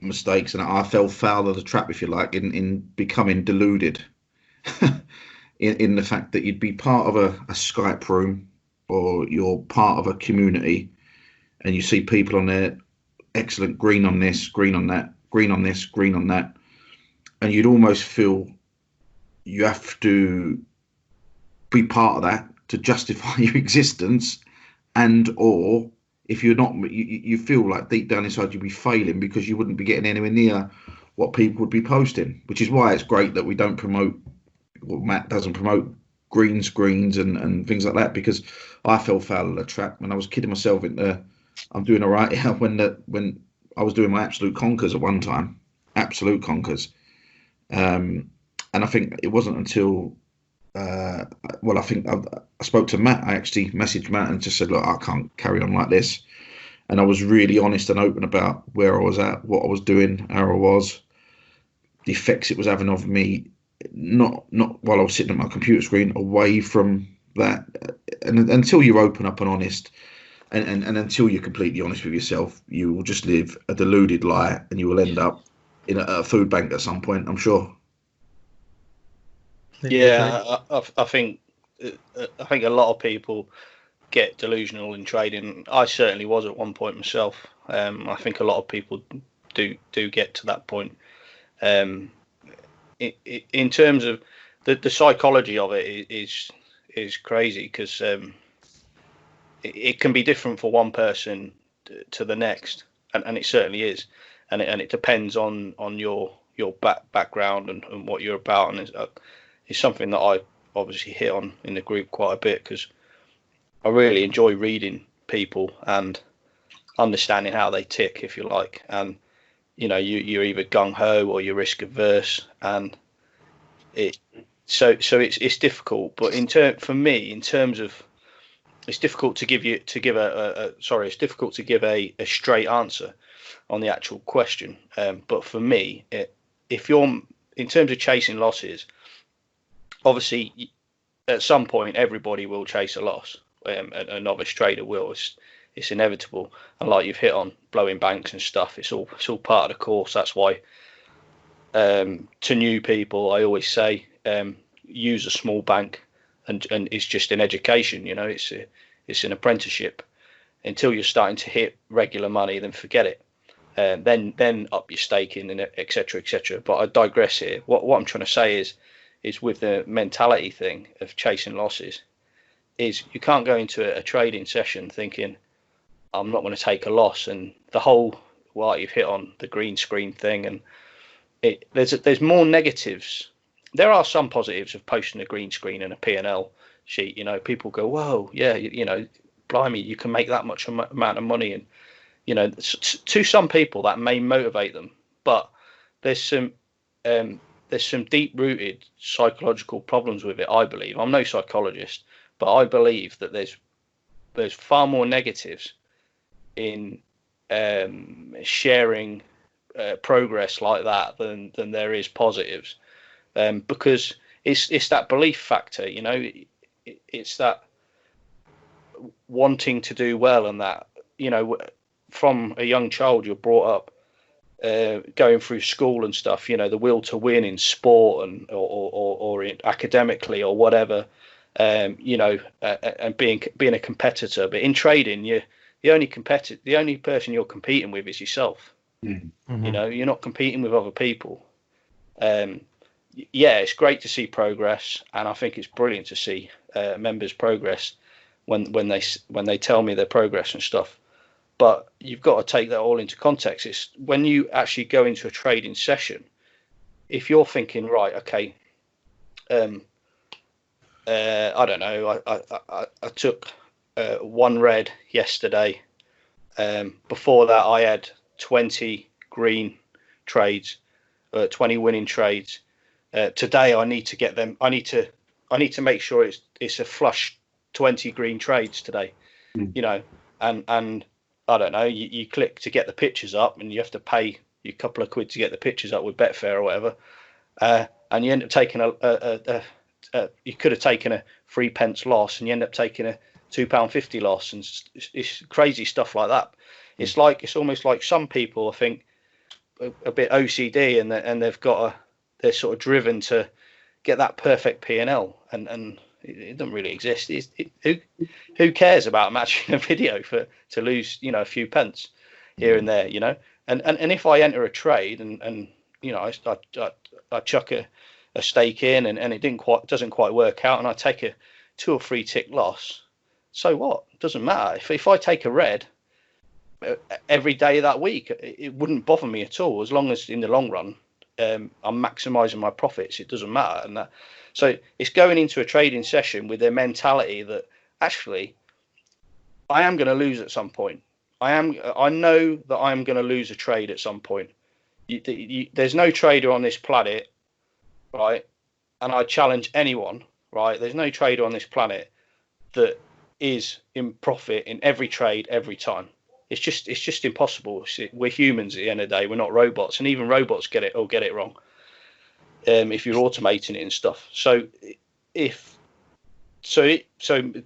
mistakes and I fell foul of the trap, if you like, in becoming deluded in the fact that you'd be part of a Skype room or you're part of a community and you see people on there, excellent, green on this, green on that, green on this, green on that, and you'd almost feel you have to be part of that to justify your existence, and or if you're not, you feel like deep down inside you'd be failing because you wouldn't be getting anywhere near what people would be posting, which is why it's great that we don't promote, or Matt doesn't promote green screens and things like that, because I fell foul of the trap and I was kidding myself into I'm doing all right when I was doing my absolute conkers at one time, absolute conkers. And I think it wasn't until, I think I spoke to Matt. I actually messaged Matt and just said, look, I can't carry on like this. And I was really honest and open about where I was at, what I was doing, how I was, the effects it was having of me, not while I was sitting at my computer screen, away from that. And until you're open up and honest, and until you're completely honest with yourself, you will just live a deluded lie and you will end up in a food bank at some point, I'm sure. Yeah, I think a lot of people get delusional in trading. I certainly was at one point myself. I think a lot of people do get to that point. In terms of the psychology of it is crazy, because it can be different for one person to the next, and it certainly is, and it depends on your background and what you're about, and it's something that I obviously hit on in the group quite a bit, because I really enjoy reading people and understanding how they tick, if you like, and you're either gung ho or you're risk averse, and so it's difficult. But for me, in terms of, it's difficult to give a straight answer on the actual question. But for me, if in terms of chasing losses, obviously at some point everybody will chase a loss. A novice trader will. It's inevitable. And like you've hit on, blowing banks and stuff, it's all part of the course. That's why to new people I always say use a small bank, and it's just an education. You know, it's an apprenticeship. Until you're starting to hit regular money, then forget it. Then up your staking and etc. etc. But I digress here. What I'm trying to say is with the mentality thing of chasing losses, is you can't go into a trading session thinking I'm not going to take a loss, and the whole you've hit on the green screen thing, and there's more negatives. There are some positives of posting a green screen and a P&L sheet. You know, people go, whoa, yeah, you know, blimey, you can make that much amount of money, and you know, to some people that may motivate them, but there's some deep-rooted psychological problems with it. I believe. I'm no psychologist, but I believe that there's far more negatives in sharing progress like that than there is positives, because it's that belief factor. You know, it's that wanting to do well, and that, you know, from a young child you're brought up going through school and stuff, you know, the will to win in sport and or in academically or whatever, you know, and being a competitor. But in trading, the only person you're competing with is yourself. Mm-hmm. You know, you're not competing with other people. Yeah, it's great to see progress, and I think it's brilliant to see members progress when they tell me their progress and stuff. But you've got to take that all into context. It's when you actually go into a trading session, if you're thinking, right, okay, I don't know, I took one red yesterday. Before that, I had 20 green trades, 20 winning trades. Today, I need to get them. I need to make sure it's a flush 20 green trades today. You know, and I don't know, you click to get the pictures up, and you have to pay you a couple of quid to get the pictures up with Betfair or whatever, and you end up taking you could have taken a 3 pence loss, and you end up taking a £2.50 loss, and it's crazy stuff like that. It's almost like some people, I think, a bit OCD, and they're sort of driven to get that perfect P&L, and it doesn't really exist. Who cares about matching a video to lose, you know, a few pence here and there, you know? And if I enter a trade and you know, I chuck a stake in and it doesn't quite work out, and I take a 2 or 3 tick loss, so what? It doesn't matter. If I take a red every day of that week, it wouldn't bother me at all, as long as in the long run I'm maximizing my profits. It doesn't matter. And that, so it's going into a trading session with their mentality that actually I am going to lose at some point. I know that I'm going to lose a trade at some point. There's no trader on this planet, right? And I challenge anyone, right? There's no trader on this planet that is in profit in every trade every time. It's just impossible. We're humans at the end of the day. We're not robots, and even robots get it wrong. If you're automating it and stuff. So it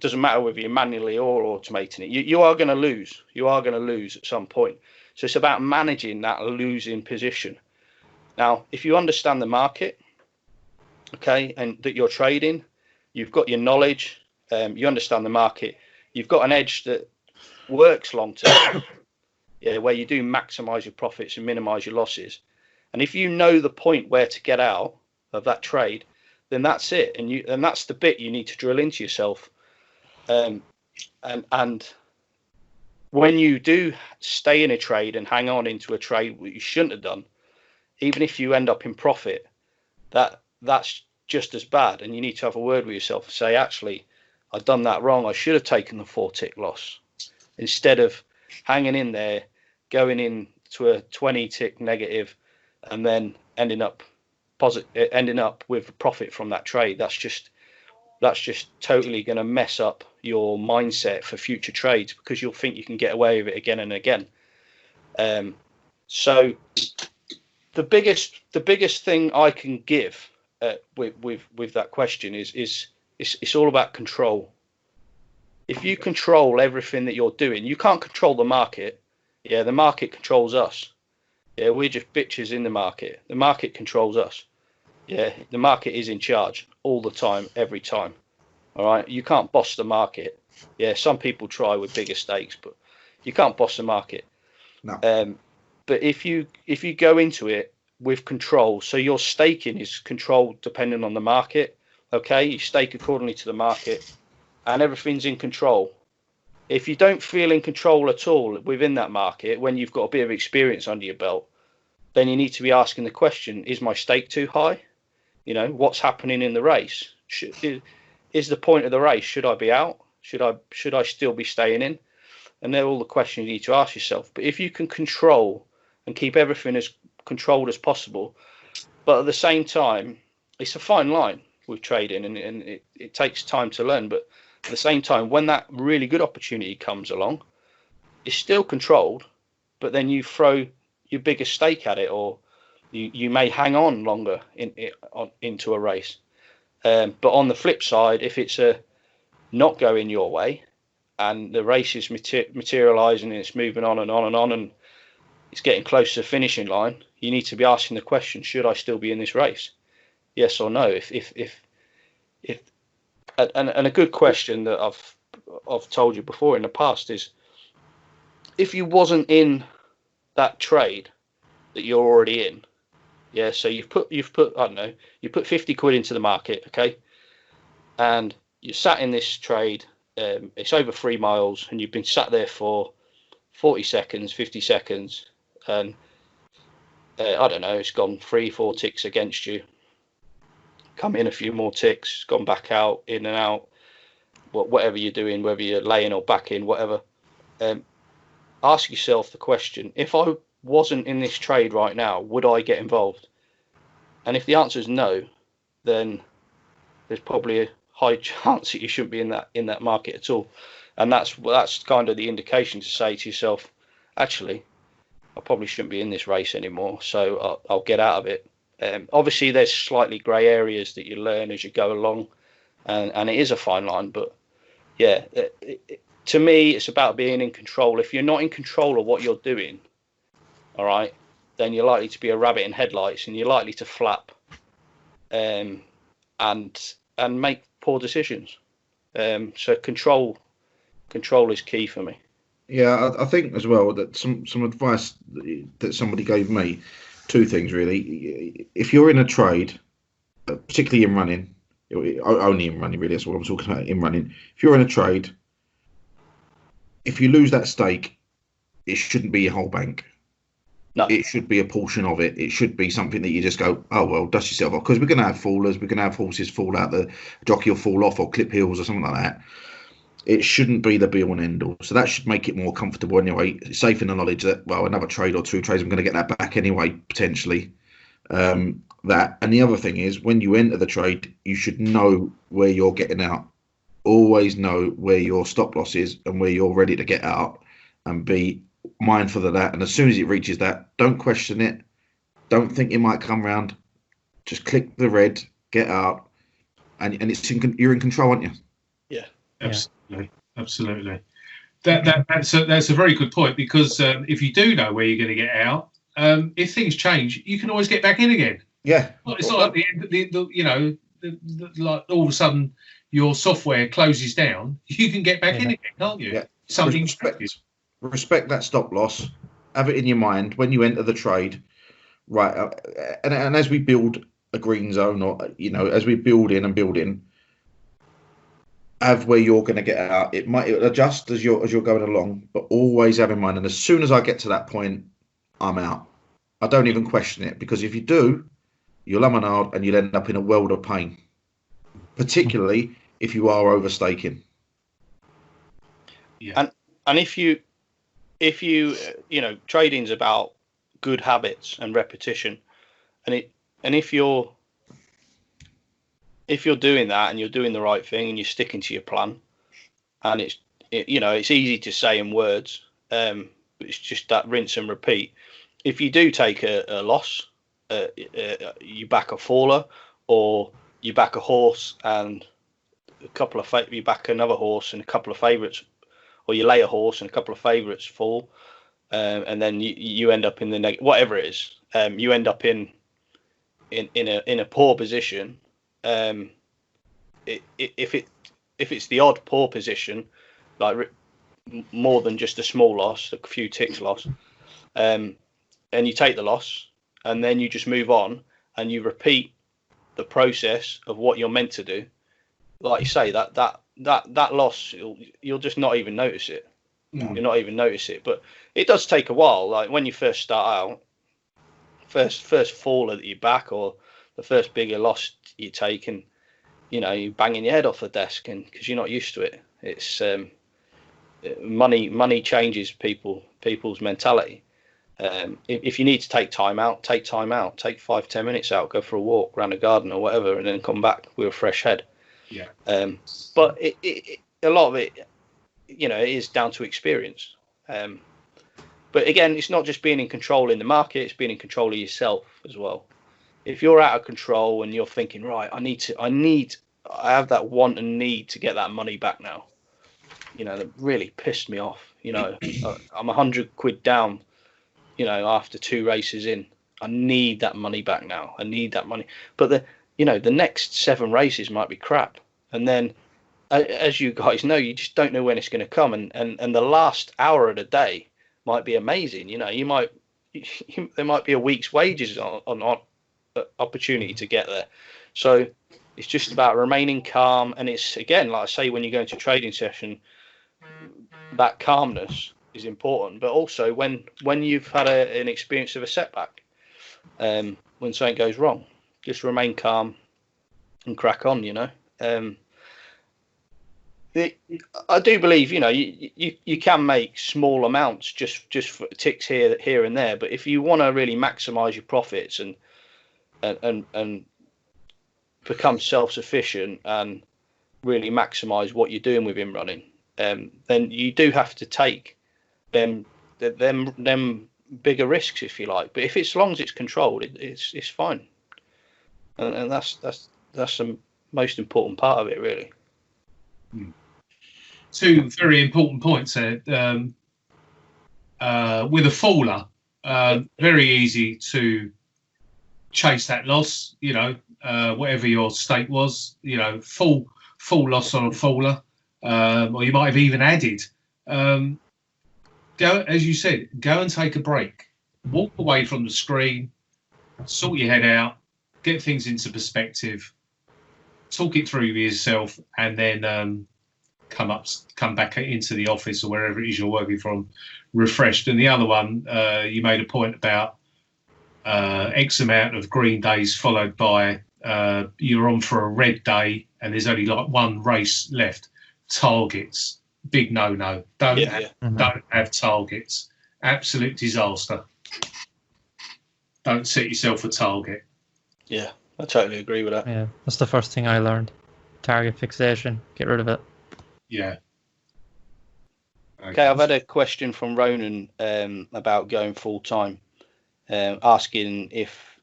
doesn't matter whether you're manually or automating it. You are going to lose. You are going to lose at some point. So it's about managing that losing position. Now, if you understand the market, okay, and that you're trading, you've got your knowledge, you understand the market, you've got an edge that works long term, yeah, where you do maximize your profits and minimize your losses. And if you know the point where to get out of that trade, then that's it. And that's the bit you need to drill into yourself. And when you do stay in a trade and hang on into a trade that you shouldn't have done, even if you end up in profit, that's just as bad. And you need to have a word with yourself and say, actually, I've done that wrong. I should have taken the 4 tick loss instead of hanging in there, going into a 20 tick negative, and then ending up with a profit from that trade. That's just totally going to mess up your mindset for future trades, because you'll think you can get away with it again and again. So the biggest thing I can give with that question is it's all about control. If you control everything that you're doing, you can't control the market. Yeah, the market controls us. Yeah, we're just bitches in the market. The market controls us. Yeah, the market is in charge all the time, every time. All right, you can't boss the market. Yeah, some people try with bigger stakes, but you can't boss the market. No. But if you go into it with control, so your staking is controlled depending on the market. Okay, you stake accordingly to the market, and everything's in control. If you don't feel in control at all within that market, when you've got a bit of experience under your belt, then you need to be asking the question: is my stake too high? You know, what's happening in the race? Is the point of the race? Should I be out? Should I still be staying in? And they're all the questions you need to ask yourself. But if you can control and keep everything as controlled as possible, but at the same time, it's a fine line with trading, and it takes time to learn. But at the same time, when that really good opportunity comes along, it's still controlled, but then you throw your biggest stake at it, or you may hang on longer into a race. But on the flip side, if it's not going your way, and the race is materializing and it's moving on and on and on, and it's getting close to the finishing line, you need to be asking the question: should I still be in this race? Yes or no? And a good question that I've told you before in the past is, if you wasn't in that trade that you're already in, yeah, so you've put I don't know, you put 50 quid into the market, okay, and you sat in this trade. It's over 3 miles, and you've been sat there for 40 seconds, 50 seconds, and I don't know, it's gone 3-4 ticks against you. Come in a few more ticks, gone back out, in and out, whatever you're doing, whether you're laying or back in, whatever. Ask yourself the question: if I wasn't in this trade right now, would I get involved? And if the answer is no, then there's probably a high chance that you shouldn't be in that market at all. And that's kind of the indication to say to yourself, actually, I probably shouldn't be in this race anymore, so I'll get out of it. Obviously, there's slightly grey areas that you learn as you go along, and it is a fine line. But yeah, to me, it's about being in control. If you're not in control of what you're doing, all right, then you're likely to be a rabbit in headlights, and you're likely to flap and make poor decisions. So control is key for me. Yeah, I think as well that some advice that somebody gave me, two things really. If you're in a trade, particularly in running, only in running really, that's what I'm talking about, in running. If you're in a trade, if you lose that stake, it shouldn't be your whole bank. No. It should be a portion of it. It should be something that you just go, oh, well, dust yourself off. Because we're going to have fallers. We're going to have horses fall out. The jockey will fall off or clip heels or something like that. It shouldn't be the be-all and end-all. So that should make it more comfortable anyway. It's safe in the knowledge that, well, another trade or two trades, I'm going to get that back anyway, potentially. That. And the other thing is, when you enter the trade, you should know where you're getting out. Always know where your stop loss is and where you're ready to get out, and be mindful of that. And as soon as it reaches that, don't question it. Don't think it might come round. Just click the red, get out, and you're in control, aren't you? Yeah, absolutely. That's a very good point, because if you do know where you're going to get out, if things change, you can always get back in again. Yeah, it's not like like all of a sudden your software closes down. You can get back in again, can't you? Yeah. Something respect that stop loss. Have it in your mind when you enter the trade, right? And as we build a green zone, or as we build in, have where you're going to get out. It'll adjust as you're going along, but always have in mind. And as soon as I get to that point, I'm out. I don't even question it, because if you do, you'll and you'll end up in a world of pain, particularly if you are overstaking. Yeah. And if you trading's about good habits and repetition, and if you're doing that and you're doing the right thing and you're sticking to your plan, and it's easy to say in words, but it's just that rinse and repeat. If you do take a loss, you back a faller, or you back a horse and you back another horse and a couple of favourites, or you lay a horse and a couple of favourites fall, and then you end up in the whatever it is, you end up in a poor position. If it's the odd poor position, like more than just a small loss, a few ticks loss, and you take the loss, and then you just move on and you repeat the process of what you're meant to do. Like you say, that loss, you'll just not even notice it. Mm. You'll not even notice it. But it does take a while. Like when you first start out, first faller that you back, or the first bigger loss you take, and you're banging your head off the desk, and because you're not used to it. It's money changes people's mentality. If you need to take time out, take 5-10 minutes out, go for a walk around the garden or whatever, and then come back with a fresh head. Yeah. But a lot of it, it is down to experience. But again, it's not just being in control in the market; it's being in control of yourself as well. If you're out of control and you're thinking, right, I have that want and need to get that money back now. That really pissed me off. I'm £100 down. After 2 races in, I need that money back now. I need that money. But the next 7 races might be crap. And then, as you guys know, you just don't know when it's going to come. And the last hour of the day might be amazing. There might be a week's wages on opportunity to get there. So it's just about remaining calm. And it's, again, like I say, when you go into a trading session, that calmness is important. But also when you've had an experience of a setback, when something goes wrong, just remain calm and crack on. I do believe you can make small amounts just for ticks here and there, but if you want to really maximize your profits and become self-sufficient and really maximize what you're doing within running, then you do have to take them bigger risks, if you like. But if it's, as long as it's controlled, it's fine, and that's the most important part of it, really. 2 very important points there. With a faller, very easy to chase that loss. Whatever your stake was, full loss on a faller, or you might have even added. Go, as you said, go and take a break. Walk away from the screen, sort your head out, get things into perspective, talk it through with yourself, and then come back into the office or wherever it is you're working from, refreshed. And the other one, you made a point about X amount of green days followed by you're on for a red day and there's only like 1 race left. Targets, big no. Don't have targets. Absolute disaster. Don't set yourself a target. Yeah, I totally agree with that. Yeah, that's the first thing I learned. Target fixation. Get rid of it. Yeah. Okay, I've had a question from Ronan about going full time, asking if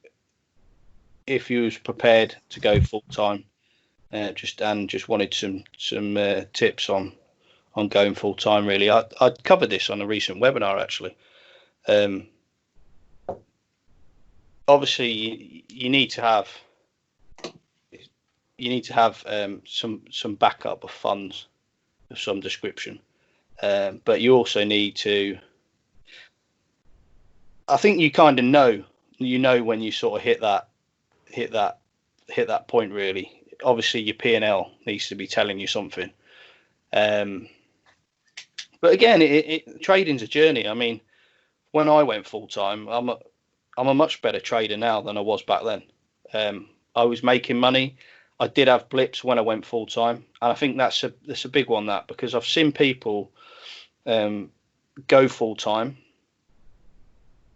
you was prepared to go full time, just wanted some tips on going full time. Really, I covered this on a recent webinar actually. Obviously, you need to have some backup of funds of some description, but you also need to. I think you kind of know when you sort of hit that point. Really, obviously your P&L needs to be telling you something. But again, trading's a journey. I mean, when I went full time, I'm a much better trader now than I was back then. I was making money. I did have blips when I went full time, and I think that's a big one, because I've seen people go full time,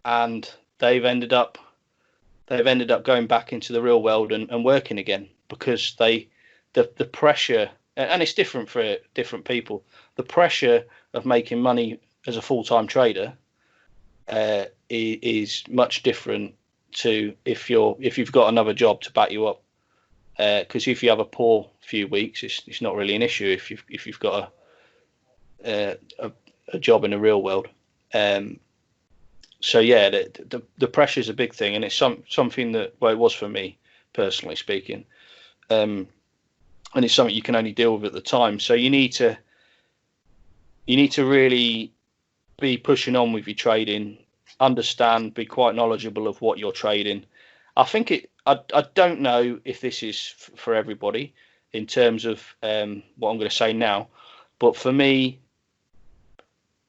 and they've ended up going back into the real world and working again, because the pressure, and it's different for different people. The pressure of making money as a full time trader is much different to if you've got another job to back you up. Because if you have a poor few weeks, it's not really an issue if you've got a job in the real world. So yeah, the pressure is a big thing, and it's something that, well, it was for me personally speaking, and it's something you can only deal with at the time. So you need to really be pushing on with your trading, understand, be quite knowledgeable of what you're trading. I think I don't know if this is for everybody in terms of what I'm going to say now, but for me,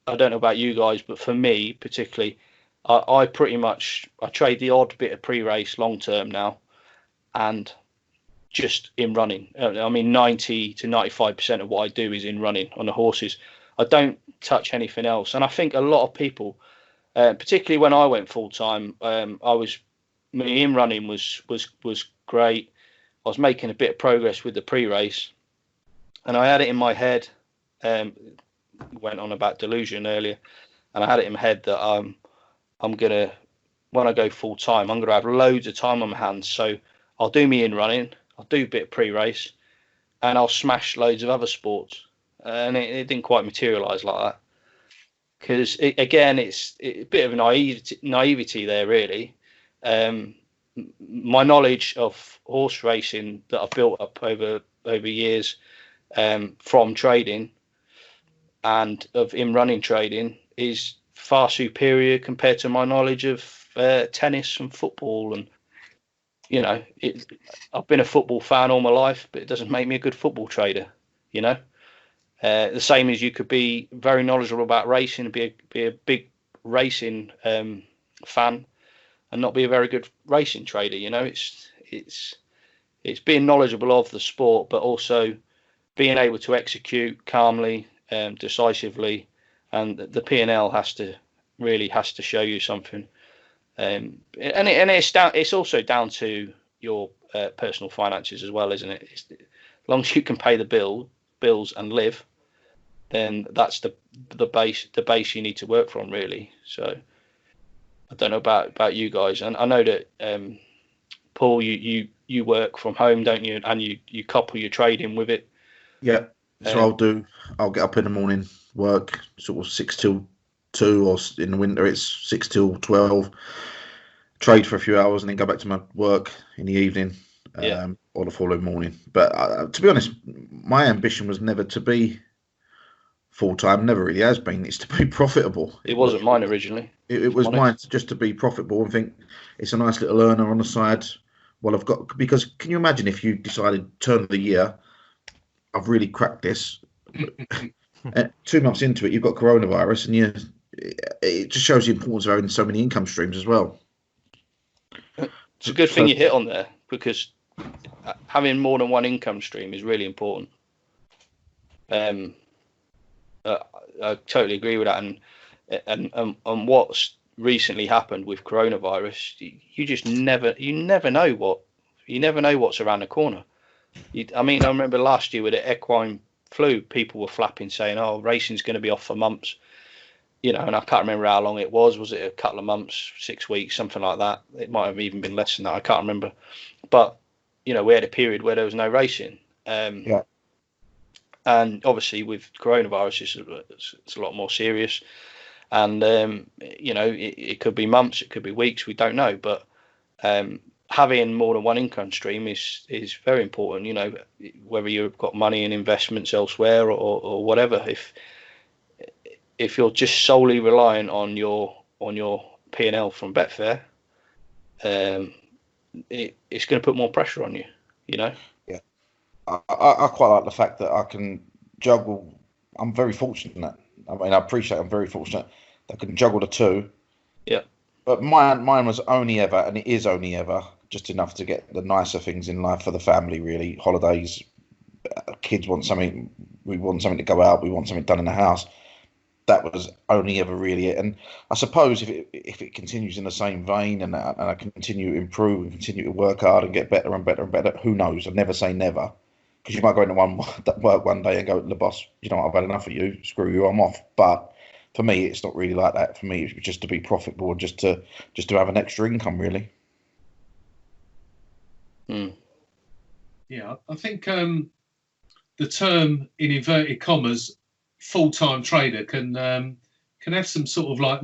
I don't know about you guys, but for me particularly, I trade the odd bit of pre-race long term now, and just in running. I mean, 90 to 95% of what I do is in running on the horses. I don't touch anything else, and I think a lot of people, particularly when I went full time, in running was great. I was making a bit of progress with the pre-race, and I had it in my head. Went on about delusion earlier, and I had it in my head that I'm gonna, when I go full time, I'm gonna have loads of time on my hands. So I'll do me in running, I'll do a bit of pre-race, and I'll smash loads of other sports. And it didn't quite materialise like that, because again, it's a bit of naivety there, really. My knowledge of horse racing that I've built up over years, from trading and of in running trading, is far superior compared to my knowledge of tennis and football. And I've been a football fan all my life, but it doesn't make me a good football trader. The same as you could be very knowledgeable about racing and be a big racing fan and not be a very good racing trader. It's being knowledgeable of the sport, but also being able to execute calmly, decisively, and the P&L has to show you something. And it's also down to your personal finances as well, isn't it? As long as you can pay the bills and live, then that's the base you need to work from, really. So I don't know about you guys, and I know that Paul, you work from home, don't you? And you couple your trading with it. Yeah. So I'll get up in the morning, work sort of 6 till 2, or in the winter it's 6 till 12, trade for a few hours, and then go back to my work in the evening, or the following morning. But to be honest, my ambition was never to be full-time, never really has been. It's to be profitable. It wasn't mine originally. It was mine just to be profitable and think it's a nice little earner on the side. Well, I've got, because can you imagine if you decided turn of the year, I've really cracked this. 2 months into it, you've got coronavirus, and it just shows the importance of having so many income streams as well. It's a good thing you hit on there, because having more than one income stream is really important. I totally agree with that, and what's recently happened with coronavirus, you never know what's around the corner. I remember last year with the equine flu, people were flapping saying, "Oh, racing's going to be off for months," and I can't remember how long it was. Was it a couple of months, 6 weeks, something like that? It might have even been less than that. I can't remember. But we had a period where there was no racing. And obviously with coronavirus, it's a lot more serious. And it could be months, it could be weeks, we don't know. But having more than one income stream is very important. Whether you've got money in investments elsewhere or whatever. If you're just solely relying on your P&L from Betfair, it's going to put more pressure on you. Yeah, I quite like the fact that I can juggle. I'm very fortunate. I appreciate I'm very fortunate that I can juggle the two. Yeah. But mine was only ever, and it is only ever, just enough to get the nicer things in life for the family, really. Holidays, kids want something, we want something to go out, we want something done in the house. That was only ever really it. And I suppose if it continues in the same vein, and I continue to improve and continue to work hard and get better and better and better, who knows? I'd never say never. Because you might go into work one day and go to the boss, I've had enough of you, screw you, I'm off. But for me, it's not really like that. For me, it's just to be profitable and just to have an extra income, really. Mm. Yeah, I think the term in inverted commas full-time trader can have some sort of like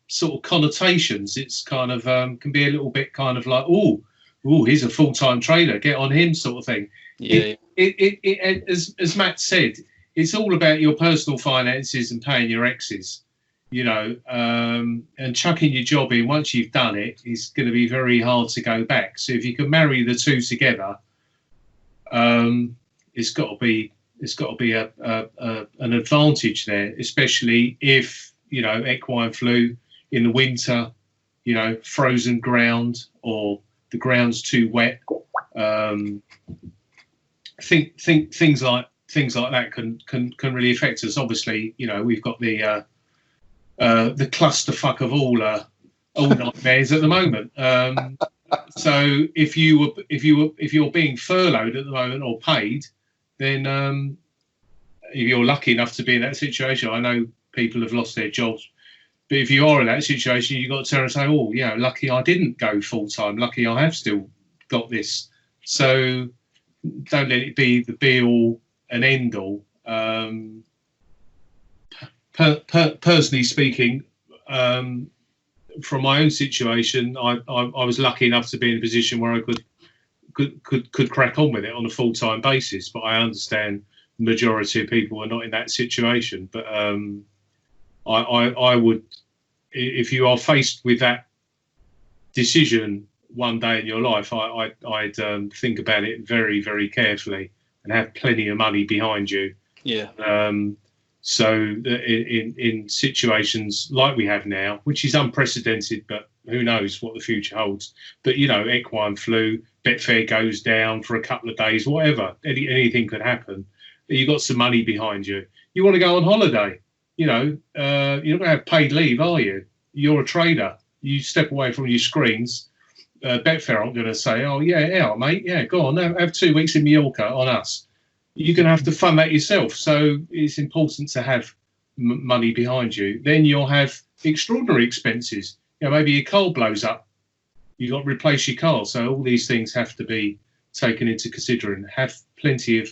sort of connotations. It's kind of can be a little bit kind of like, oh, he's a full-time trader, get on him sort of thing. Yeah. It as Matt said, it's all about your personal finances and paying your exes, you know, and chucking your job in once you've done it is going to be very hard to go back. So if you can marry the two together, it's got to be an advantage there, especially if, you know, equine flu in the winter, you know, frozen ground or the ground's too wet. Things like that can really affect us. Obviously, you know, we've got the clusterfuck of all nightmares at the moment. So if you're being furloughed at the moment or paid, then if you're lucky enough to be in that situation, I know people have lost their jobs, but if you are in that situation, you've got to turn and say, oh, you know, lucky I didn't go full time. Lucky I have still got this. So don't let it be the be all and end all. Personally speaking, from my own situation, I was lucky enough to be in a position where I could crack on with it on a full-time basis. But I understand the majority of people are not in that situation. But I would, if you are faced with that decision one day in your life, I'd think about it very, very carefully and have plenty of money behind you. Yeah. So in situations like we have now, which is unprecedented, but who knows what the future holds. But, you know, equine flu, Betfair goes down for a couple of days, whatever, anything could happen. You've got some money behind you. You want to go on holiday, you know, you're not going to have paid leave, are you? You're a trader. You step away from your screens. Betfair aren't going to say, oh, yeah, mate, yeah, go on, have 2 weeks in Mallorca on us. You're going to have to fund that yourself. So it's important to have money behind you. Then you'll have extraordinary expenses. You know, maybe your car blows up. You've got to replace your car. So all these things have to be taken into consideration. Have plenty of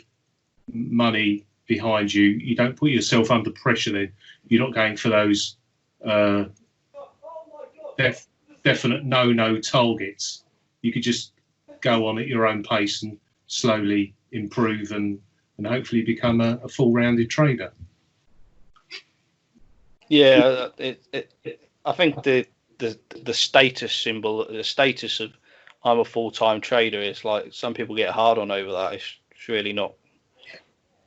money behind you. You don't put yourself under pressure then. You're not going for those definite no targets. You could just go on at your own pace and slowly improve and hopefully become a full-rounded trader. Yeah, I think the status symbol, the status of I'm a full-time trader, is like some people get hard on over that. It's really not.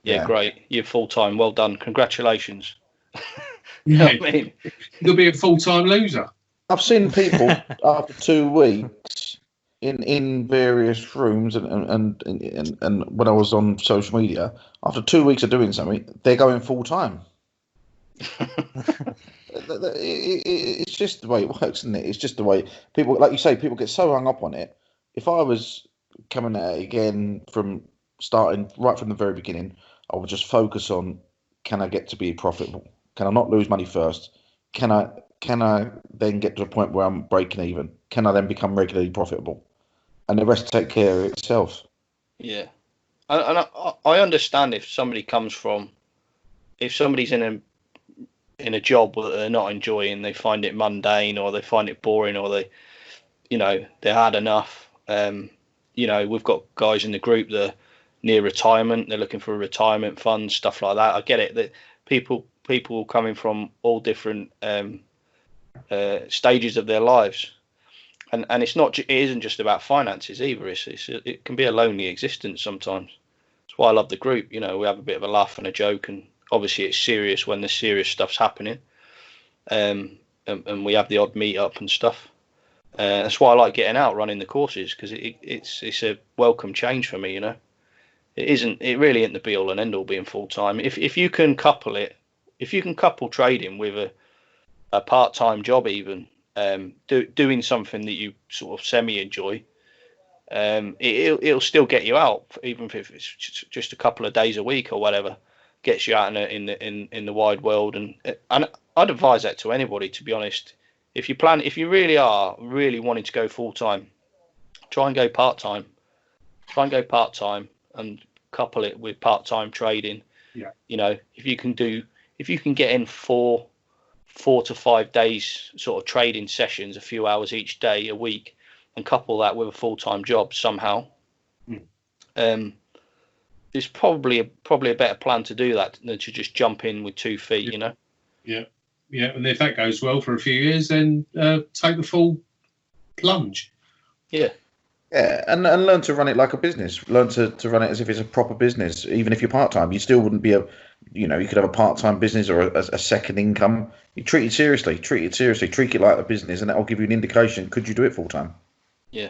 Yeah, great. You're full-time. Well done. Congratulations. You know what I mean? You'll be a full-time loser. I've seen people after 2 weeks in various rooms and when I was on social media, after 2 weeks of doing something, they're going full-time. It's just the way it works, isn't it? It's just the way people, like you say, people get so hung up on it. If I was coming at it again from starting right from the very beginning, I would just focus on, can I get to be profitable? Can I not lose money first? Can I then get to a point where I'm breaking even? Can I then become regularly profitable? And the rest take care of itself. Yeah. And I understand if somebody's in a job that they're not enjoying, they find it mundane or they find it boring or they, you know, they're had enough. You know, we've got guys in the group that are near retirement, they're looking for a retirement fund, stuff like that. I get it that people coming from all different stages of their lives. And it isn't just about finances either. It can be a lonely existence sometimes. That's why I love the group. You know, we have a bit of a laugh and a joke, and obviously it's serious when the serious stuff's happening. And we have the odd meet up and stuff. That's why I like getting out running the courses, because it's a welcome change for me. You know, it really isn't the be all and end all being full time. If you can couple trading with a part-time job even. Doing something that you sort of semi-enjoy, it'll still get you out, even if it's just a couple of days a week or whatever, gets you out in the wide world. And I'd advise that to anybody, to be honest. If you really are wanting to go full time, try and go part time. try and go part time and couple it with part time trading. Yeah. You know, if you can get in 4 to 5 days sort of trading sessions, a few hours each day a week, and couple that with a full time job somehow, there's probably a better plan to do that than to just jump in with 2 feet. You know. Yeah. And if that goes well for a few years, then take the full plunge. Yeah. Yeah, and learn to run it like a business. Learn to run it as if it's a proper business. Even if you're part-time, you still wouldn't be you could have a part-time business or a second income. You treat it seriously. Treat it like a business, and that will give you an indication. Could you do it full-time? Yeah.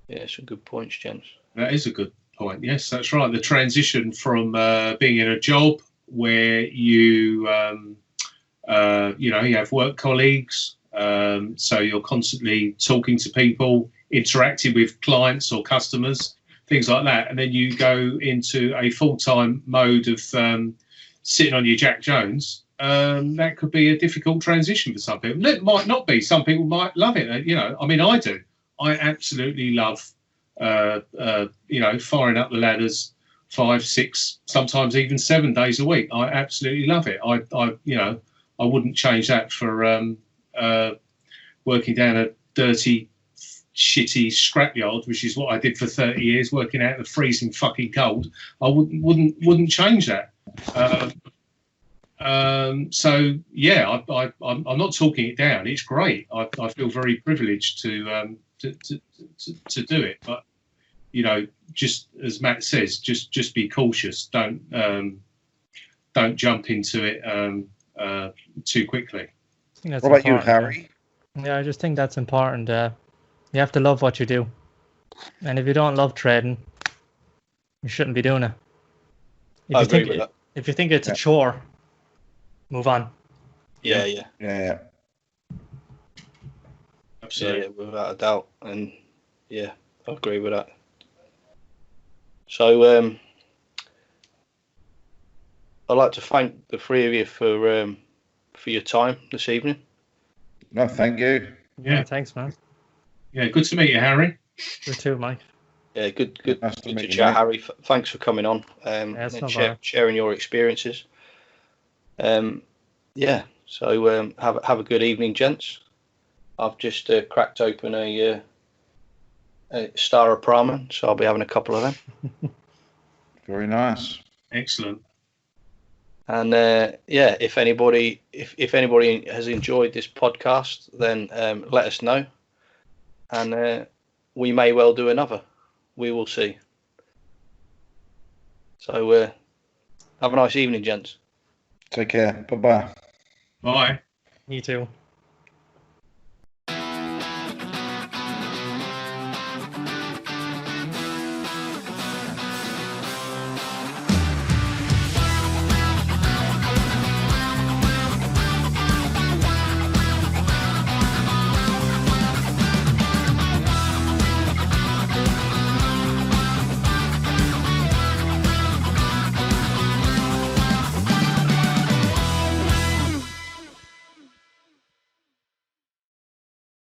Yeah, some good points, gents. That is a good point. Yes, that's right. The transition from being in a job where you have work colleagues, so you're constantly talking to people, interacting with clients or customers, things like that, and then you go into a full-time mode of sitting on your Jack Jones. That could be a difficult transition for some people. It might not be. Some people might love it. I mean, I do. I absolutely love firing up the ladders 5, 6, sometimes even 7 days a week. I absolutely love it. I wouldn't change that for working down a dirty, shitty scrapyard, which is what I did for 30 years, working out in the freezing fucking cold. I wouldn't change that. So yeah, I'm not talking it down. It's great. I feel very privileged to do it, but just as Matt says, just be cautious. Don't jump into it too quickly. What about you, Harry? Yeah, I just think that's important. You have to love what you do, and if you don't love trading, you shouldn't be doing it. I agree with that. If you think it's a chore, move on. Yeah. Absolutely. Yeah, without a doubt. And yeah, I agree with that. So I'd like to thank the three of you for your time this evening. No, thank you. Yeah, thanks, man. Yeah, good to meet you, Harry. You too, Mike. Yeah, good Nice to meet to you, chat, mate. Harry. Thanks for coming on and sharing your experiences. Yeah, so have a good evening, gents. I've just cracked open a Star of Brahman, so I'll be having a couple of them. Very nice. Excellent. And yeah, if anybody has enjoyed this podcast, then let us know, and we may well do another. We will see. So have a nice evening, gents. Take care. Bye-bye. Bye. You too.